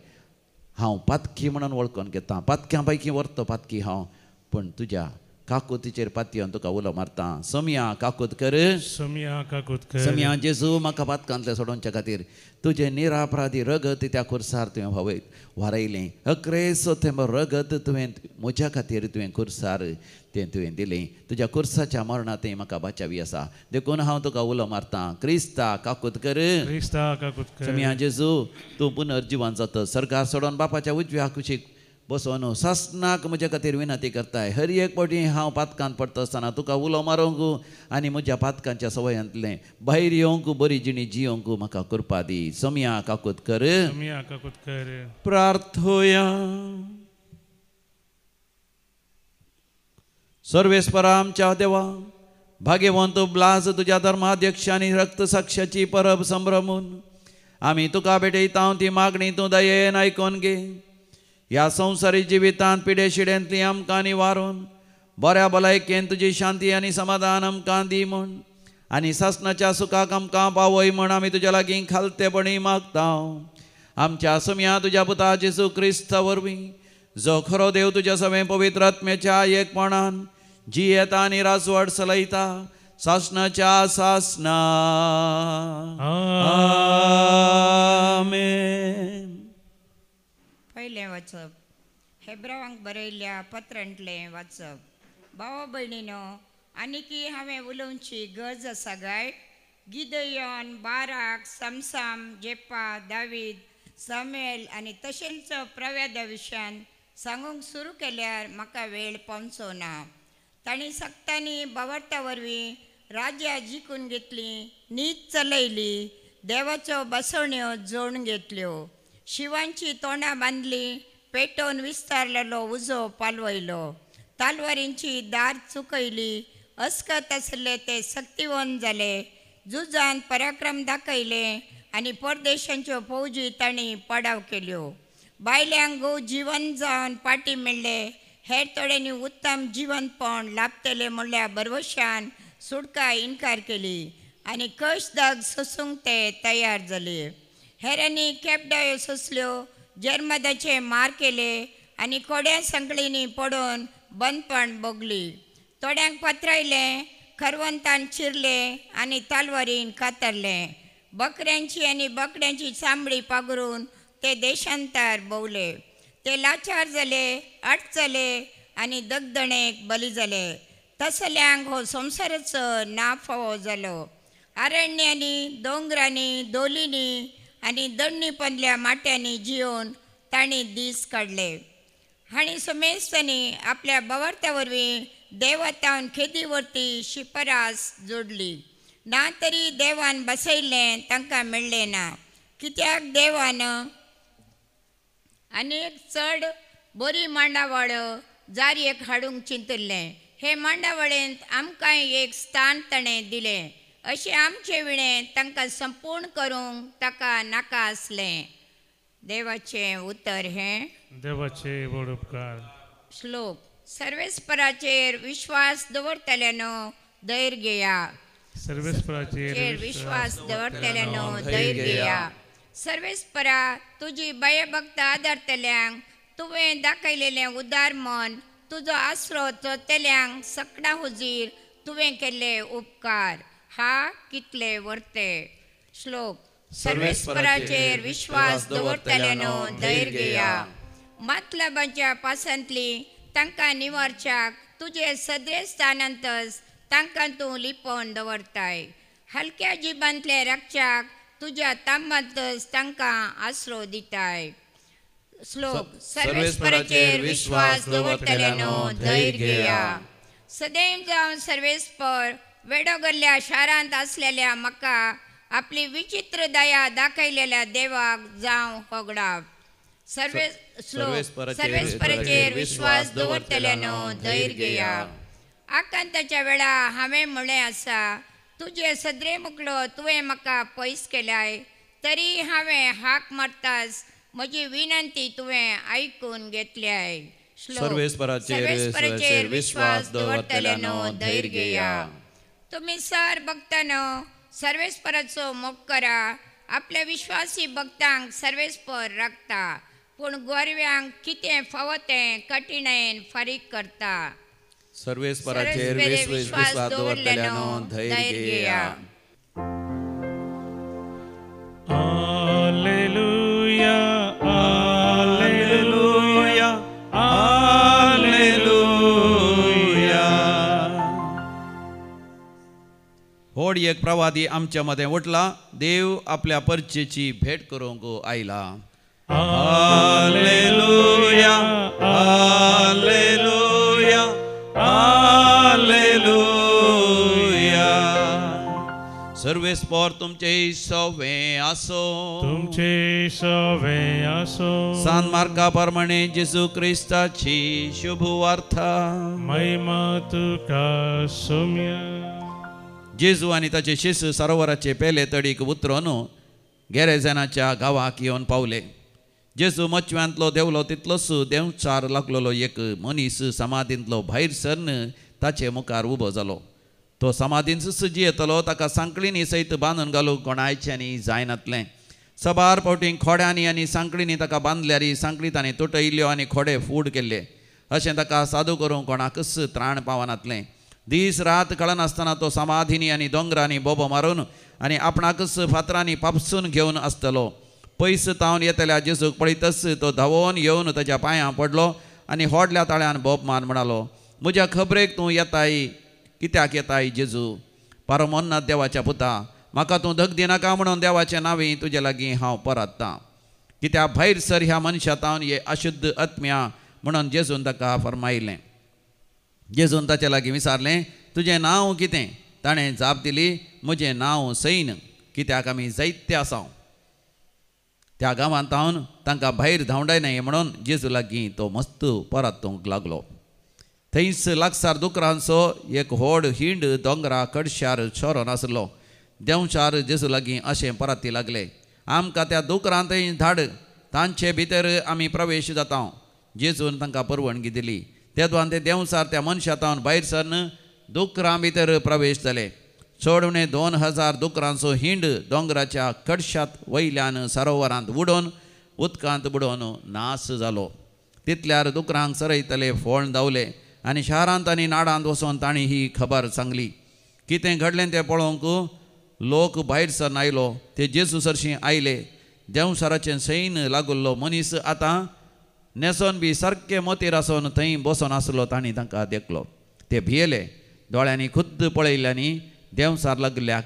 हांव पातकी म्हणून वळखून घेता पातक्यां पैकी व्हरतो पातकी हांव पूण तुज्या काकुतीचेर पातयेवन तुका उलो मारता सोमिया काकूत कर सोमिया जेजू म्हाका पातकांतले सोडोवच्या खातीर तुजें निरापराधी रगत त्या खुर्सार तुवें व्हरयलें अकरेसो तें रगत तुवें म्हज्या खातीर तुवें खुर्सार तें तुवें दिलें तुज्या खुर्साच्या मरणांत म्हाका बचावी आसा देखून हांव तुका उलो मारता क्रिस्ता काकूत कर सोमिया जेजू तूं पुनर्जिवन जाता सर्गार सोडून बापाच्या उजव्या कुशीक बसोन सासनाक म्हजे खातीर विनंती करताय. हर एक फावटी हांव पातकांत पडटा आसतना तुका उलो मारूंक आनी म्हज्या पातकांच्या सवयांतलें भायर येवंक बरी जिणी जियोंक म्हाका कृपा दी. समया काकूत कर. समया काकूत कर. प्रार्थोया. सर्वेस्परा आमच्या देवा, भाग्यवंत ब्लास तुझ्या धर्माध्यक्ष आनी रक्तसाक्षाची परब संभ्रमून आमी तुका भेटयता. ती मागणी तूं दयेन आयकोन घे. ह्या संवसारी जिवितांत पिडे शिडेंतली आमकां निवारून बऱ्या भलायकेन तुजी शांती आनी समाधान आमकां दी म्हूण आनी सासणाच्या सुखाक आमकां पावय म्हूण आमी तुज्या लागीं खालतेपणी मागता. आमच्या समया तुज्या पुता जेजू क्रिस्ता वरवीं जो खरो देव तुज्या सवे पवित्र आत्म्याच्या एकपणान जी येता आनी राजवट चलयता सासणाच्या सासना. आमेन. पयलें वाचप हेब्रावांक बरयल्ल्या पत्रांतलें वाचप. भावा भयणीनो, आनीकी हांवें उलोवची गरज आसा काय? गिदयोन, बाराक, समसाम, जेप्पा, दावीद, सामुएल आनी तशेंच प्रवेदा विशयान सांगूंक सुरू केल्यार म्हाका वेळ पावचो ना. तांणी सक्तांनी बावर्ता वरवीं राज्या जिखून घेतली, नीत चलयली, देवाच्यो बसवण्यो जोडून घेतल्यो, शिवांची तोंडां बांदली, पेटोवन विस्तारलेलो उजो पालवयलो, तालवारींची दार चुकयली, अस्कत आसले ते सक्तिवंत जाले, झुजांत पराक्रम दाखयले आनी परदेशांच्यो फौजी तांणी पाडाव केल्यो. बायल्यांक घोव जिवन जावन पाटी मेळ्ळे, हेर थोड्यांनी उत्तम जिवनपण लाभतले म्हणल्या बरवशान सुटका इन्कार केली आनी कश्टदाग सोसूंक ते तयार जाले. हेरांनी केपडायो सोंसल्यो, जर्मदाचे मार केले आनी कोड्या संकळींनी पडून बंदपण भोगली. थोड्यांक पत्रायलें, खरवंतान चिरले आनी तालवारीन कातरले. बकऱ्यांची आनी बकड्यांची चामडी पागरून ते देशांतर भोवले. ते लाचार जाले, आडचले आनी दगदणेक बली जाले. तसल्यांक हो संवसाराचो नाफावो जालो. अरण्यांनी, दोंगरांनी, दोलींनी आनी दण्णी पंदल्या माट्यांनी जिवन तांणी दीस काडले. हांणी समेस्तांनी आपल्या बावर्ता वरवीं देवतावन खेदी व्हरती शिपरास जोडली. ना तरी देवान बसयल्लें तांकां मेळ्ळें ना. कित्याक देवान आनीक चड बरी मांडावळ जारयेक हाडूंक चिंतल्लें. हे मांडावळेंत आमकां एक स्थान ताणें दिलें. अशें आमचें विणें तांकां संपूर्ण करूंक ताका नाका आसलें. देवाचें उतर हें. देवाचे व्हड उपकार. श्लोक. सर्वेस्पराचेर विश्वास दवरतल्यानो धैर्य घेया. सर्वेस्पराचेर विश्वास दवरतल्यानो धैर्य घेया. सर्वेस्परा, तुजी भयभक्त आदारतल्यांक तुवें दाखयलेलें उदार मन, तुजो आसरो चोरतल्यांक सकणा हुजीर तुवें केल्ले उपकार हा कितले वर्ते. श्लोक. सर्वेस्पराचेर विश्वास दवरतल्यानो धैर्य घेया. मतलबाच्या पासांतली तांकां निवारच्याक तुजे सदरे स्थानांतच तांकां तूं लिपोवन दवरताय. हलक्या जिबांतले राखच्याक तुज्या तांबांतच तांकां आसरो दिताय. श्लोक. सर्वेस्पराचेर विश्वास दवरतल्यानो धैर्य घेया. सदैव जावन सर्वेस्पर वेडोगल्ल्या शारांत आसलेल्या म्हाका आपली विचित्र दया दाखयलेल्या देवाक जावं होगडाव. सर्वेस्पराचेर विश्वास दवरतल्यानो धैर्य घेया. आकांताच्या वेळा हांवें म्हळें आसा, तुजे सदरे मुखलो तुवें म्हाका पयस केल्याय, तरी हांवें हाक मारतास म्हजी विनंती तुवें आयकून घेतल्याय. सर्वेस्पराचेर विश्वास दवरतल्यानो धैर्य घेया. तुमी सर भक्तानो सर्वेस्पराचो मोग करा. आपल्या विश्वासी भक्तांक सर्वेस्पर राखता, पूण गोरव्यांक कितें फावो तें कठिणायेन फारीक करता. सर्वेस्पराचेर विश्वास दवरतल्यानो धैर्य घेया. Hallelujah, hallelujah, hallelujah. होड एक प्रवादी आमच्या मध्ये उठला. देव आपल्या परचेची भेट करूंक आयला. Hallelujah hallelujah hallelujah. सर्वेस्पर तुमचे सवे असो. तुमचे सवे असो. सांत मार्का प्रमाणे जेजू ख्रिस्ताची शुभ वार्ता. महिमा तुका सौम्य. जेजू आणि ताचे शिष्य सरोवराचे पेले तडीक उतरून गेरेझनाच्या गांवाक येवन पावले. जेजू मच्छव्यांतलो देवलो तितलोच देंवचार लागलेलो एक मनीस समाधींतलो भायर सरन ताचे मुखार उबो जालो. तो समाधीन सुजी येतलो ताका सांकळींनी सयत बांदून घालूंक कोणायच्यांनी जायनातलें. सबार फावटी खोड्यांनी आनी सांकळींनी ताका बांदल्यारी सांकळी ताणें तुटयल्ल्यो आनी खोडे फूड केल्ले. अशें ताका सादू करूंक कोणाकच त्राण पावनातलें. दीस रात कळनासतना तो समाधींनी आनी दोंगरांनी बोबो मारून आनी आपणाकच फातरांनी पापसून घेवन आसतलो. पयस तावन येतल्या जेजूक पळयतच तो धांवोन येवन ताच्या पांयां पडलो आनी व्हडल्या ताळ्यान बोब मान म्हणालो, म्हज्या खबरेक तूं येताय, कित्याक येताय जेजू? परमोन्नत देवाच्या पुता, म्हाका तूं धग दिनाका म्हणून देवाचें नांवी तुजे लागीं हांव परततां. कित्याक भायर सर ह्या मनशा तावन हे अशुद्ध आत्म्या म्हणून जेजून ताका फरमायलें. जेजून ताचे लागीं विचारलें, तुजें नांव कितें? ताणें जाप दिली, म्हजें नांव सैन, कित्याक आमी जायते आसाव. त्या गांवांत तावन तांकां भायर धांवडाय न्हय म्हणून जेजू लागीं तो मस्त परतूंक लागलो. थंयच लागसार दुकरांचो एक व्हड हिंड दोंगरा कडश्यार शोरोन आसलो. देंवचार जेजू लागीं अशें परती लागले, आमकां त्या दुकरांतय धाड, तांचे भितर आमी प्रवेश जाता. जेजून तांकां परवानगी दिली. तेदवान ते देंवचार त्या मनशा तावन भायर सरन दुकरां भितर प्रवेश जाले. चोडवणे 2000 दुकरांचो हिंड दोंगराच्या कडश्यात वयल्यान सरोवरांत उडोवन उदकांत बुडोवन नास जालो. तितल्यार दुकरांक सरयतले फोण धांवले आनी शारांत आनी नाडांत वचोन तांणी ही खबर सांगली. कितें घडलें तें पळोवंक लोक भायर सरन आयलो. ते जेजू सरशीं आयले. देंवचाराचें सैन लागुल्लो मनीस आतां नेसोन बी सारके मोतीर आसोन थंय बसोन आसलो तांणी तांकां देखलो. ते भियेले. दोळ्यांनी खुद्द पळयल्यांनी देंवचार लागल्याक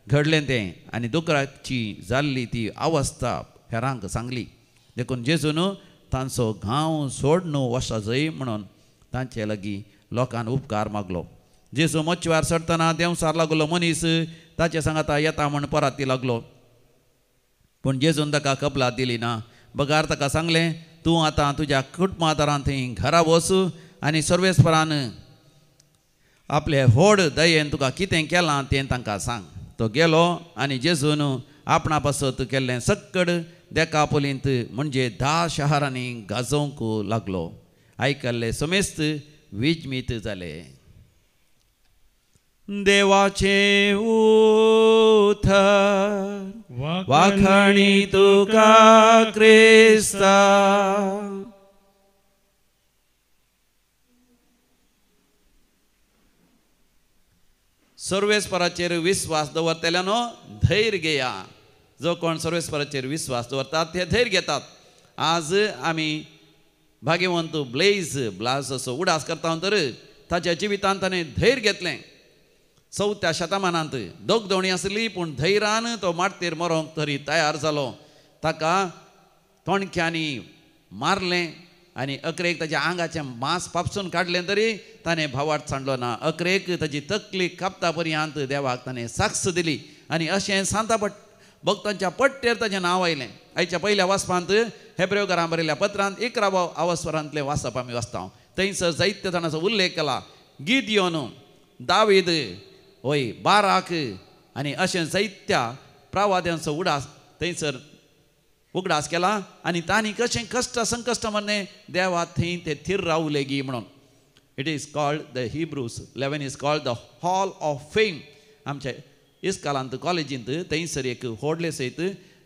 घडलें तें आनी दुकराची जाल्ली ती अवस्था हेरांक सांगली. देखून जेजून तांचो गांव सोडून वचा जय म्हणून तांचे लागीं लोकांन उपकार मागलो. जेजू मच्छवार सरतना देंवचार लागलो मनीस ताचे सांगाता येता म्हण परती लागलो. पूण जेजून ताका कपलात दिली ना. बगार ताका सांगलें, तूं आतां तुज्या कुटुंबादारां थंय घरा वच आनी सर्वेस्परान आपले व्हड दयेन तुका कितें केलां तें तांकां सांग. तो गेलो आनी जेजून आपणा पासत केल्लें सक्कड देकापोलींत म्हणजे 10 शारांनी गाजोवंक लागलो. आयकल्ले समेस्त विजमीत जाले. देवाचे उथर वाखाणी तुका क्रिस्ता. सर्वेस्पराचेर विश्वास दवरतल्यान धैर्य घेया. जो कोण सर्वेस्पराचेर विश्वास दवरतात ते धैर्य घेतात. आज आमी भाग्यवंत ब्लास असो उडास करता तर ताच्या जिवितांत ताणें धैर्य घेतलें. 4थ्या शतमानांत दोगदोणी आसली पूण धैर्यान तो मारतेर मरोंक तरी तयार जालो. ताका तोणक्यांनी मारलें आनी अकरेक ताच्या आंगाचें मांस पापसून काडलें तरी ताणें भावार्थ सांडलो ना. अकरेक ताची तकली कापता पर्यंत देवाक ताणें साक्ष दिली आनी अशें सांता भक्तांच्या पट्टेर ताचें नांव आयलें. आयच्या पयल्या वाचपांत हेब्रेवकारां बरयल्ल्या पत्रांत 11व्या अवस्वरांतलें वाचप आमी वाचता. थंयसर जायत्य जाणांचो उल्लेख केला. गिदियोन, दावीद, वय बाराक आनी अशें जायत्या प्रवाद्यांचो थंयसर उगडास केला आनी तांणी कशें कश्ट संकश्ट मरणे देवा थंय ते थीर रावले गी म्हणून. It is called the Hebrews 11 is called the hall of fame. आमच्या इस्कालांत कॉलेजींत थंयसर एक व्हडले सयत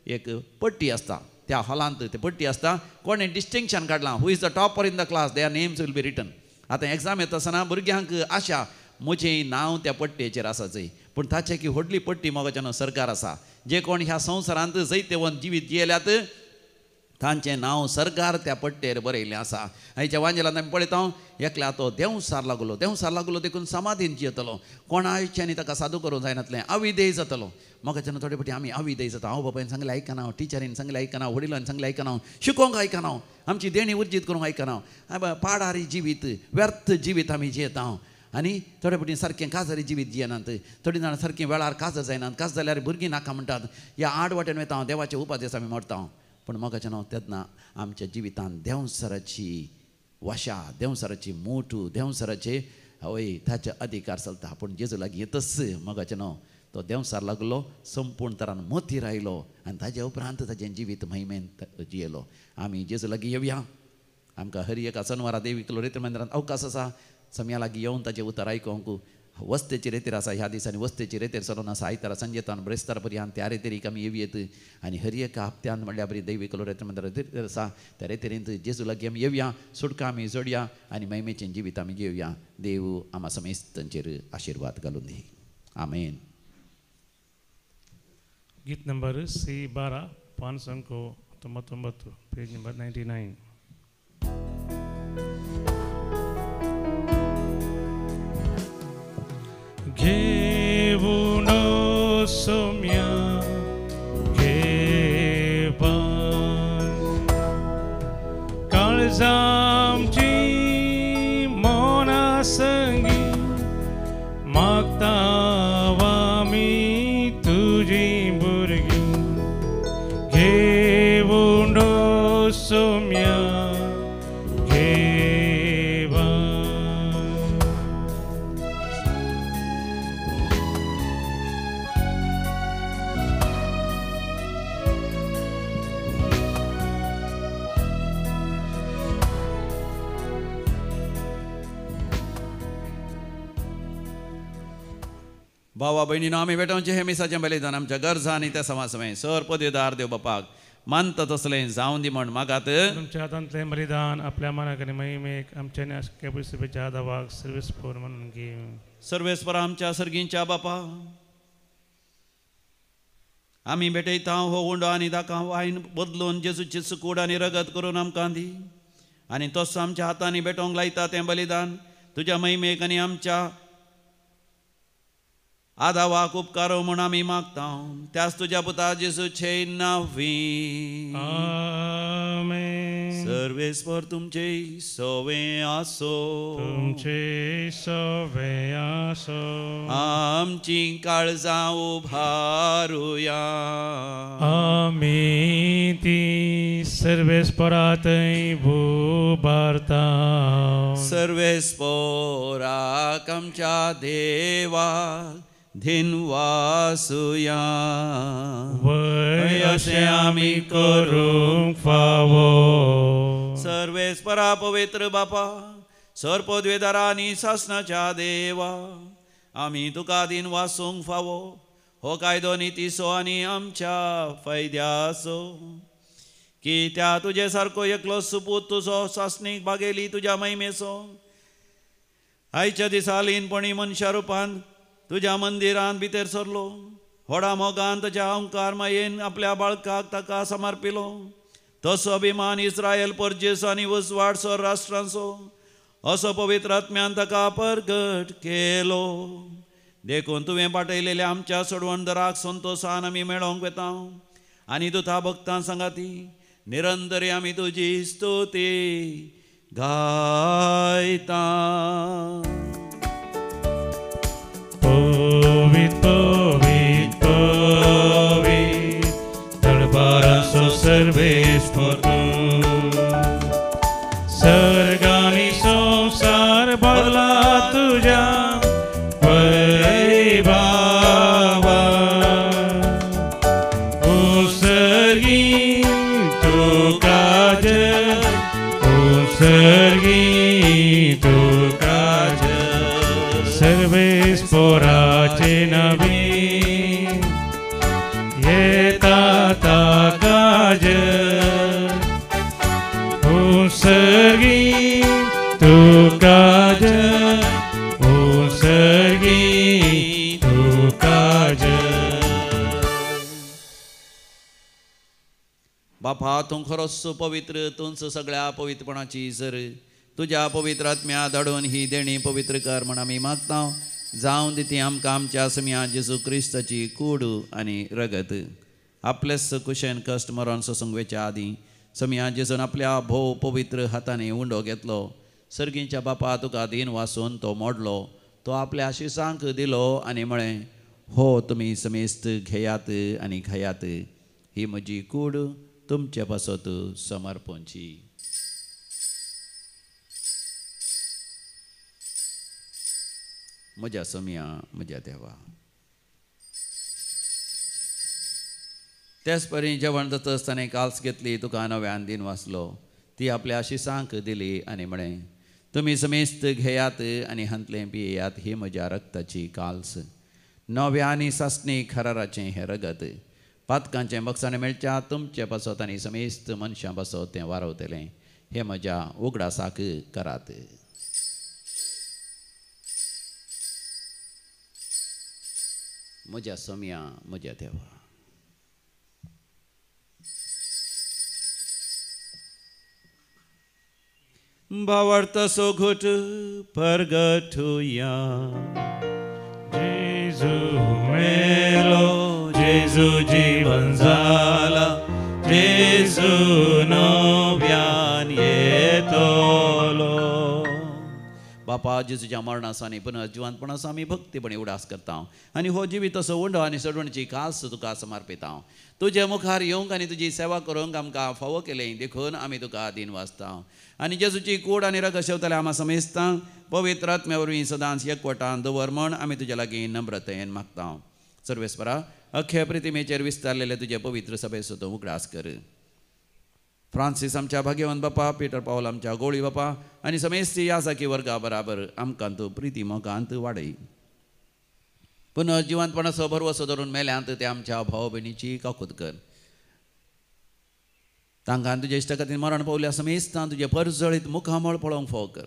एक पट्टी आसता. त्या हॉलांत ते पट्टी आसता. कोणें डिस्टिंक्शन काडलां, who is the topper in the class, their names will be written. आतां एग्जाम येता आसतना भुरग्यांक आशा म्हजें नांव त्या पट्टेचेर आसा जंय. पूण ताचे की व्हडली पट्टी मोगाच्यान सरकार आसा. जे कोण ह्या संवसारांत जैते वन जिवीत जियेल्यात तांचें नांव सरकार त्या पट्टेर बरयल्लें आसा. आयच्या वांजेलांत आमी पळयता एकल्या तो देंवसार लागलो देखून समाधीन जियेतलो. कोणाच्यानी ताका सादू करूंक जायनातलें, अविधेय जातलो. म्हाका जेन्ना थोडे फावटी आमी अविधेय जाता, हांव बाबायन सांगलें आयकना, टिचरीन सांगलें आयकना, वडिलांनी सांगलें आयकना, शिकोवंक आयकना, आमची देणी उर्जीत करूंक आयकना, पाडारी जिवीत व्यर्थ जिवीत आमी जियेता. आनी थोडे फावटी सारकें काजारी जिवीत जियेनात. थोडीं जाणां सारकीं वेळार काजार जायनात. काज जाल्यार भुरगीं नाका म्हणटात. ह्या आड वाटेन वयता हांव, देवाचे उपादेश आमी मोडता. पण मोगाचें नांव तेन्ना आमच्या जिवितांत देंवसराची वशा, देंवसराची मोठू, देंवसराचे हय ताचे अधिकार चलता. पूण जेजू लागीं येतच मोगाचें नांव तो देंवसार लागलो, संपूर्ण तरान मोतीर आयलो आनी ताजे उपरांत ताजें जिवीत महिमेन जियेलो. आमी जेजू लागीं येवया. आमकां हर एका शनिवारा देवीक रेतीर मंदिरांत अवकाश आसा. समया लागीं येवन ताजें उतर आयकोंक. वस्तेची रेतीर आसा ह्या दिसांनी, वस्तेची रेतीर सरून आसा आयतारा संजेतान ब्रेस्तार पर्यंत. त्या रेतीरीक आमी येवयेत आनी हर एका हप्त्यान म्हणल्यार बरी दैवीक रेतीर मंदिर रेतीर आसा त्या रेतीरींत जेजू लागीं आमी येवया, सुटका आमी जोडया आनी महिमेचें जिवीत आमी जिवया. देव आमा समेस्तांचेर आशिर्वाद घालून दी. आमेन. गीत नंबर C12 599 पेज नंबर 99. घेऊन सोम्या घेवान काळजामची मोना संगी मागताव आमी तुजी भुरगीं. घेऊन सोम्या भावा भयणीनो, आमी बेटोवचें हे मिसाचें बलिदान आमच्या गरजा आनी त्या समासमय सर पदवीदार देव बापाक मानता तसलें जावं दी म्हण मागात. तुमच्या हातांतलें बलिदान आपल्या मनाक आनी महिमेक आमच्या आनी आख्या पृथ्वीच्या आदावाक सर्वेस्पर म्हणून घे. सर्वेस्परा आमच्या सर्गींच्या बापा, आमी भेटयता हो उंडो आनी दाका वायन बदलून जेजूची सुकूड आनी रगत करून आमकां दी. आनी तसो आमच्या हातांनी भेटोवंक लायता तें बलिदान तुज्या महिमेक आनी आमच्या आदावाक उपकारो म्हूण आमी मागता. त्याच तुज्या पुता जेजूचे नांवी. आमेन. सर्वेस्पर तुमचे सवे आसो, तुमचे सवे आसो. आमची काळजां उभारुया. आमी ती सर्वेस्परांतय उबारता. सर्वेस्पराक आमच्या देवाक धिनवासुया. वय अशें आमी करूंक फावो. सर्वेस्परा पवित्र बापा, सर पदवेदारा आनी शासनाच्या देवा, आमी तुका दिन वासूंक फावो. हो कायदो नितीसो आनी आमच्या फायद्याचो. की त्या तुजे सारको एकलो सुपूत तुजो शासनीक बागेली तुज्या महिमेचो आयच्या दिसा लीनपणी मनशा रुपान तुज्या मंदिरांत भितर सरलो. व्हडा मोगान ताच्या अहंकार मायेन आपल्या बाळकाक ताका समर्पिलो. तसो अभिमान इस्रायल परजेस आनी वसवाड सर राष्ट्रांचो असो पवित्र आत्म्यान ताका परगट केलो. देखून तुवें पाठयलेल्या आमच्या सोडवणदाराक संतोशान आमी मेळोवंक वेता आनी दुता भक्तां सांगाती निरंतरी आमी तुजी स्तुती गायता. Povit, povit, povit, darbaraso सर्वेस्पर सर्गानी संसार भरला तुझ्या वैभवा. उसर्गी तुका जय, उसर्गी तुका जय. सर्वेस्पराचे नवी येता ताका जय. उसर्गी तुका जय, उसर्गी तुका जय. बापा तूं खरोच पवित्र, तूंच सगळ्या पवित्रपणाची सर. तुज्या पवित्र आत्म्या धाडून ही देणी पवित्र कर म्हण आमी मागता. जावन दी ती आमकां आमच्या समिया जेजू क्रिस्ताची कूड आनी रगत. आपलेच कुशेन कश्ट मरण सोसूंक वेच्या आदीं समिया जेजून आपल्या भोव पवित्र हातांनी उंडो घेतलो. सर्गींच्या बापा तुका दीन वासून तो मोडलो. तो आपल्या शिसांक दिलो आनी म्हळें, हो तुमी समेस्त घेयात आनी खायात. ही म्हजी कूड तुमचे पासत समर्पणची. म्हज्या समिया म्हज्या देवा. तेच परी जेवण जाता आसतना काल्स घेतली, तुका नव्यान दिन वाचलो. ती आपल्या शिसांक दिली आनी म्हळें, तुमी समेस्त घेयात आनी हंतलें पियेयात. ही म्हज्या रक्ताची काल्स, नव्या आनी सासणी खराराचें हें रगत. पातकांचें बक्षाणें मेळच्या तुमचे पासत आनी समेस्त मनशां पासत तें वारवतलें. हें म्हज्या उगडासाक करात. म्हज्या समिया म्हज्या देवा. भावार्थाचो घोट परगटुया. जेजू मेलो जेजू जीवन जाला. जेजू नव्यान येतलो. बापा जेजूच्या मरणासानी पुनः जिवंतपणाचो आमी भक्तीपणी उडास करता. आनी हो जिवीत असो उंडो आनी सडवणची कास तुका समर्पिता. तुजे मुखार येवंक आनी तुजी सेवा करूंक आमकां फावो केलें देखून आमी तुका दिन वाचता. आनी जेजूची कूड आनी रगत शेवतले आमा समेस्तांक पवित्र आत्म्या वरवीं सदांच एकवटान दवर म्हण आमी तुजे लागीं नम्रतेन मागता. सर्वेस्परा, अख्खे प्रितिमेचेर विस्तारलेले तुजे पवित्र सभेचो तूं उगडास कर. फ्रांसीस आमच्या भाग्यवंत बापा, पीटर पावल आमच्या गोळी बापा आनी समेस्त यासाकी वर्गा बराबर आमकां तूं प्रिती मोगांत वाडय. पुनः जिवंतपणाचो भरवसो धरून मेल्यांत ते आमच्या भाव भयणीची काकूत कर. तांकां तुजे इश्टा खातीर मरण पावल्या समेस्तां तुजे परजळीत मुखामळ पळोवंक फाव कर.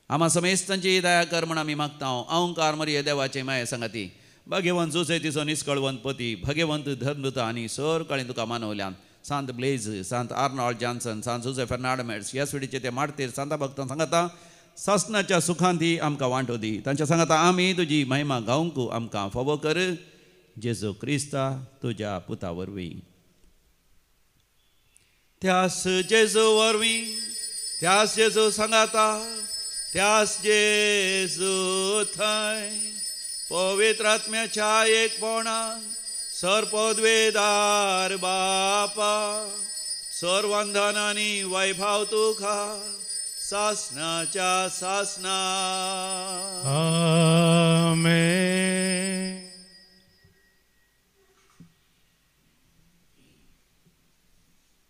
आमा समेस्तांची दया कर म्हण आमी मागता. अहंकार मरिये देवाचे माये सांगाती भाग्यवंत सुसैतीचो निश्कळवंत पती, भाग्यवंत धर्मदूता आनी सर काळी तुका मानवल्यान सांत ब्लेज, सांत आर्नॉल्ड जॉन्सन, सांत जुझे फेर्नांडो मेड्स ह्या सुडीचे ते मारतेर सांता भक्तां सांगता सासणाच्या सुखांती आमकां वांटो दी. तांच्या सांगता आमी तुजी महिमा गावंक आमकां फावो कर. जेजू क्रिस्ता तुज्या पुता वरवीं. त्यास जेजू वरवीं, त्यास जेजू सांगाता, त्यास जेजू थंय पवित्र आत्म्याच्या एकपणान सरपदवेदार बापा सर्वंधन आनी वैभव तुका सासणाच्या सासणा. आमेन.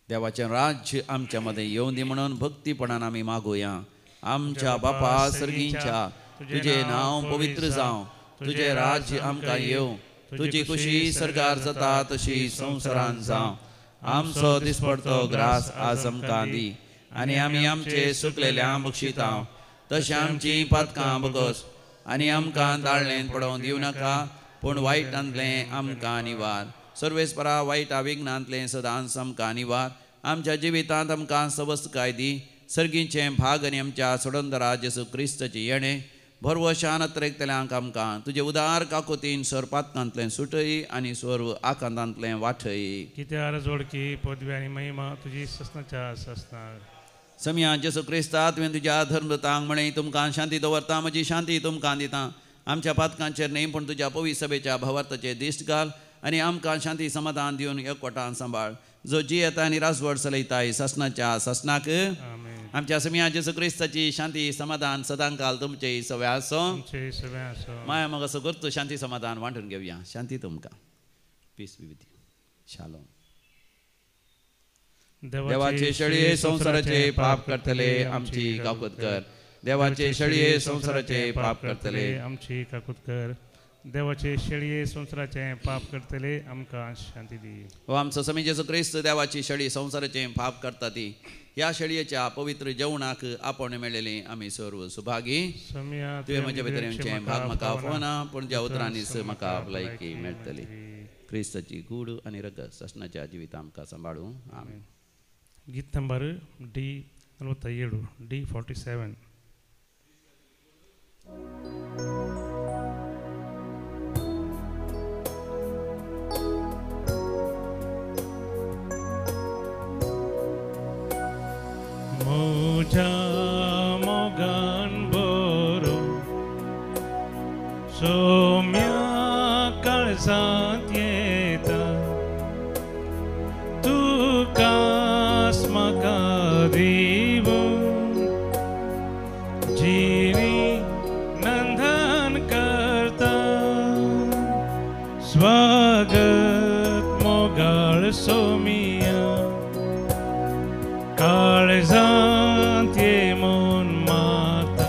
देवाचें राज्य आमच्या मध्ये येवं दी म्हणून भक्तीपणान आमी मागुया. आमच्या बापा सर्गींच्या तुझे नांव पवित्र जावं. तुझे राज्य आमकां येवं. तुजी खुशी सरकार जाता तशी संवसारांत जावं. आमचो दिसपडतो ग्रास आज आमकां दी. आनी आमी आमचे सुकलेल्यांक बक्षिता तशें आमची पातकां बगस. आनी आमकां दाळणेंत पडोवंक दिवं नाका, पूण वायटांतलें आमकां निवार. सर्वेस्परा वायटा विघ्नांतलें सदांच आमकां निवार. आमच्या जिवितांत आमकां सवस्तकाय दी. सर्गींचें भाग आनी आमच्या सोडंदरा जेजू क्रिस्ताची येणें भरवशान अत्रेकतल्यांक आमकां तुजे उदार काकुतीन स्वर पातकांतलें सुटय आनी स्वर आकांतांतलें वाठय. कित्यार जोडकी पदवी आनी महिमा तुजी ससनाच्या ससनार. समिया जेजू क्रिस्ता तुवें तुज्या धर्मदूतांक म्हळें तुमकां शांती दवरता, म्हजी शांती तुमकां दिता. आमच्या पातकांचेर न्ही पूण तुज्या पवित्र सभेच्या भवार्थाचेर दिश्ट घाल आनी आमकां शांती समाधान दिवन एकवटान सांबाळ. जो जी येता आनी राजवट चलयताय ससनाच्या ससनाक. आमच्या समिया जेजू क्रिस्ताची शांती समाधान सदांकाल तुमचे सवय आसो. माया मग असं करतो शांती समाधान वांटून घेवया. शांती तुमकां. Peace be with shalom. देवाचे शळये संसाराचे पाप करतले आमची काकूत कर. देवाचे शळये संसाराचे पाप करतले आमची काकूत कर. देवाचे शेळये संसाराचे पाप करतले आमकां शांती दी. हो आमचो समी जेजू क्रिस्त देवाची शळी संसाराचे पाप करता ती. ह्या शेळयेच्या पवित्र जेवणाक आपण मेळिल्ली आमी सर्व सुभागी. तुवें म्हज्या भितर भाग म्हाका फोना, पूण ज्या उतरांनीच म्हाका भलायकी मेळटली. क्रिस्ताची कूड आनी रगत ससनाच्या जिवितां आमकां सांबाळूं. आमेन. గీత్ number D47 D47. Moja mogan boro somya kalsantieta tu kasmaka divo jini nandhan karta swagat mogal somya काळजांती मन माता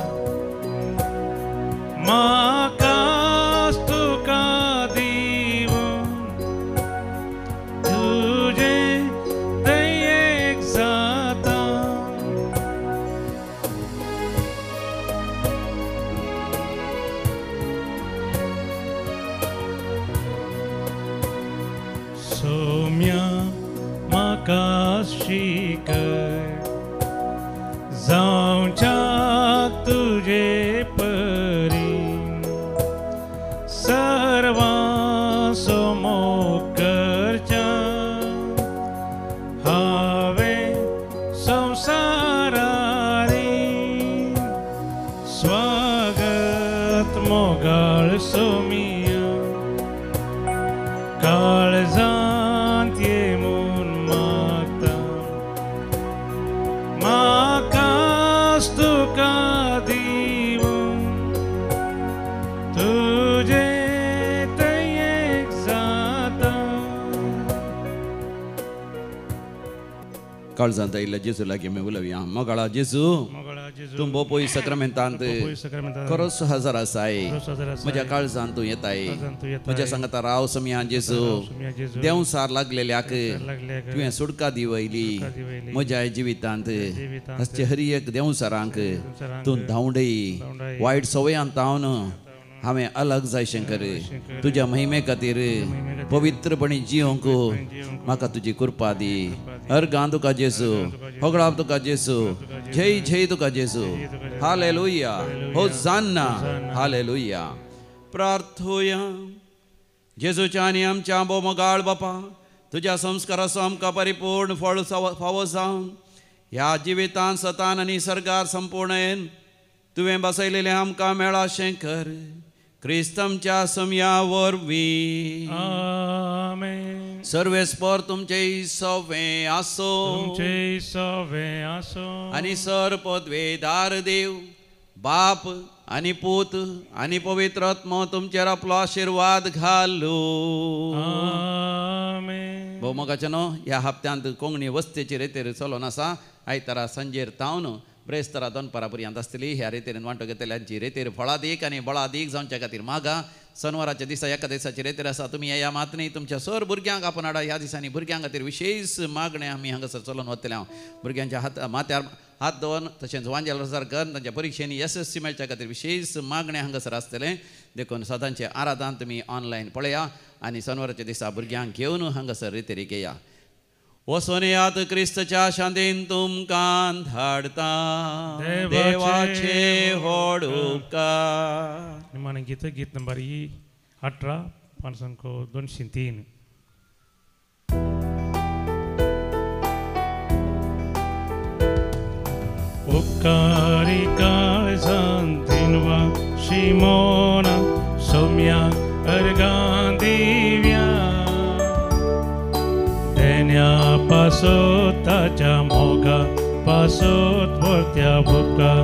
म्हाकाच तुका दिवून तुजे दयेक जाता सोम्या म्हाका शिकय जावच्याक तुजे परी सर्वांचो मोग करच्या हांवें संवसारारी स्वागत मोगाळ सोमिया काळजांत येमून मागता म्हाकाच तुका दिवून तुजे दयेक जाता काळजांत आयिल्ल्या जेजू लागीं आमी उलोवया मोगाळा जेजू मोगाळा जेजू तूं बोपोई सक्रामेंतांत खरोच हजर आसाय म्हज्या काळजांत तूं येताय म्हज्या सांगाता राव समया जेजू देंवसार लागलेल्याक तुवें सुडका दिवयली म्हज्या जिवितांत असचे हर एक देंवसारांक तूं धांवडय वायट संवयांतावन हांवें अलग जायशें कर तुज्या महिमे खातीर पवित्रपणी जियोंक म्हाका तुजी कृपा दी अर्गां तुका जेजू होगळाव तुका जेजू जय जय तुका जेजू हालेलुया होसान्ना हालेलुया प्रार्थोया जेजूच्या आनी आमच्या बोमगाळ बापा तुज्या संस्काराचो आमकां परिपूर्ण फळ फावो जावन ह्या जिवितांत सतान आनी सर्गार संपूर्णेन तुवें बसयलेलें आमकां मेळाशें कर क्रिस्तमच्या समया वरवीं आमेन सर्वेस्पर तुमचे सवे आसो तुमचे सवे आसो आनी सर पदवेदार देव बाप आनी पूत आनी पवित्र आत्मा तुमचेर आपलो आशिर्वाद घालू आमेन भोवमोगाच्या न्हू ह्या हप्त्यांत कोंकणी वस्तेचे रेतेर चलोवन आसा आयतारा संजेर तावन ब्रेस्तारा दनपारा पर्यंत आसतली ह्या रेतेर वांटो घेतल्यांची रेतेर फळादीक आनी बळादीक जावच्या खातीर मागा शनिवाराच्या दिसा एका दिसाची रेतेर आसा तुमी ह्या मातनी तुमच्या सर भुरग्यांक आपण हाडा ह्या दिसांनी भुरग्यां खातीर विशेष मागणें आमी हांगासर चलोवन वतल्या भुरग्यांच्या माथ्यार हात दवन तशेंच वांजेल रसार कर तांच्या परिक्षेनी यशस्वी मेळच्या खातीर विशेष मागणें हांगासर आसतलें देखून सदांचे आराधन तुमी ऑनलायन पळया आनी शनिवाराच्या दिसा भुरग्यांक घेवन हांगासर रेतेरीक येया वचून येयात क्रिस्तच्या शांतीन तुमकां धाडता देवाचे व्हड उपकार निमाणें गीत नंबर 18 पानसंख्या 203 उपकारी काळजांतीनवा शिमोना सोम्या अर्गां दिव्या देण्या पासोत ताच्या मोगा पासोत वर्त्या बुका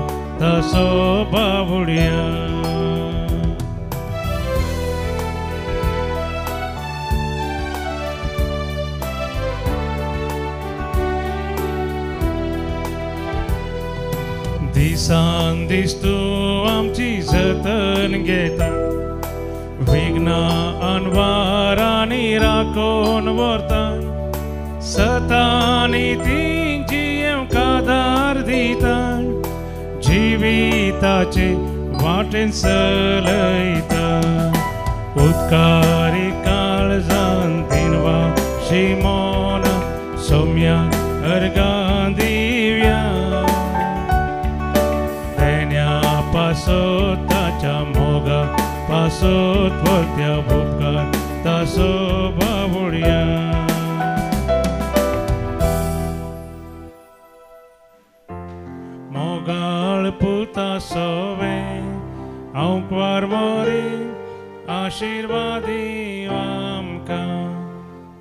तसो बावड्या दिसान दीस तूं आमची जतन घेता विघ्नां अनवारांनी राखून व्हरता सतानी तिंची कादार दिता जिविताचे वाटेन चलयता उत्कारी काळजांतीन वा शिमोना सोम्या अर्गां पासोत ताच्या मोगा पासोत परत्या उपकार तासो बाबुड्या मोगाळ पुता सोवे हांव क्वार मोरी आशीर्वादी आमकां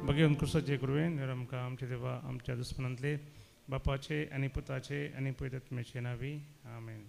भगवान कृष्णाचे कृपेन आमकां आमचे देवा आमच्या दुस्मनांतले बापाचे आनी पुताचे आनी पवित्र आत्म्याचे नांवी आमेन.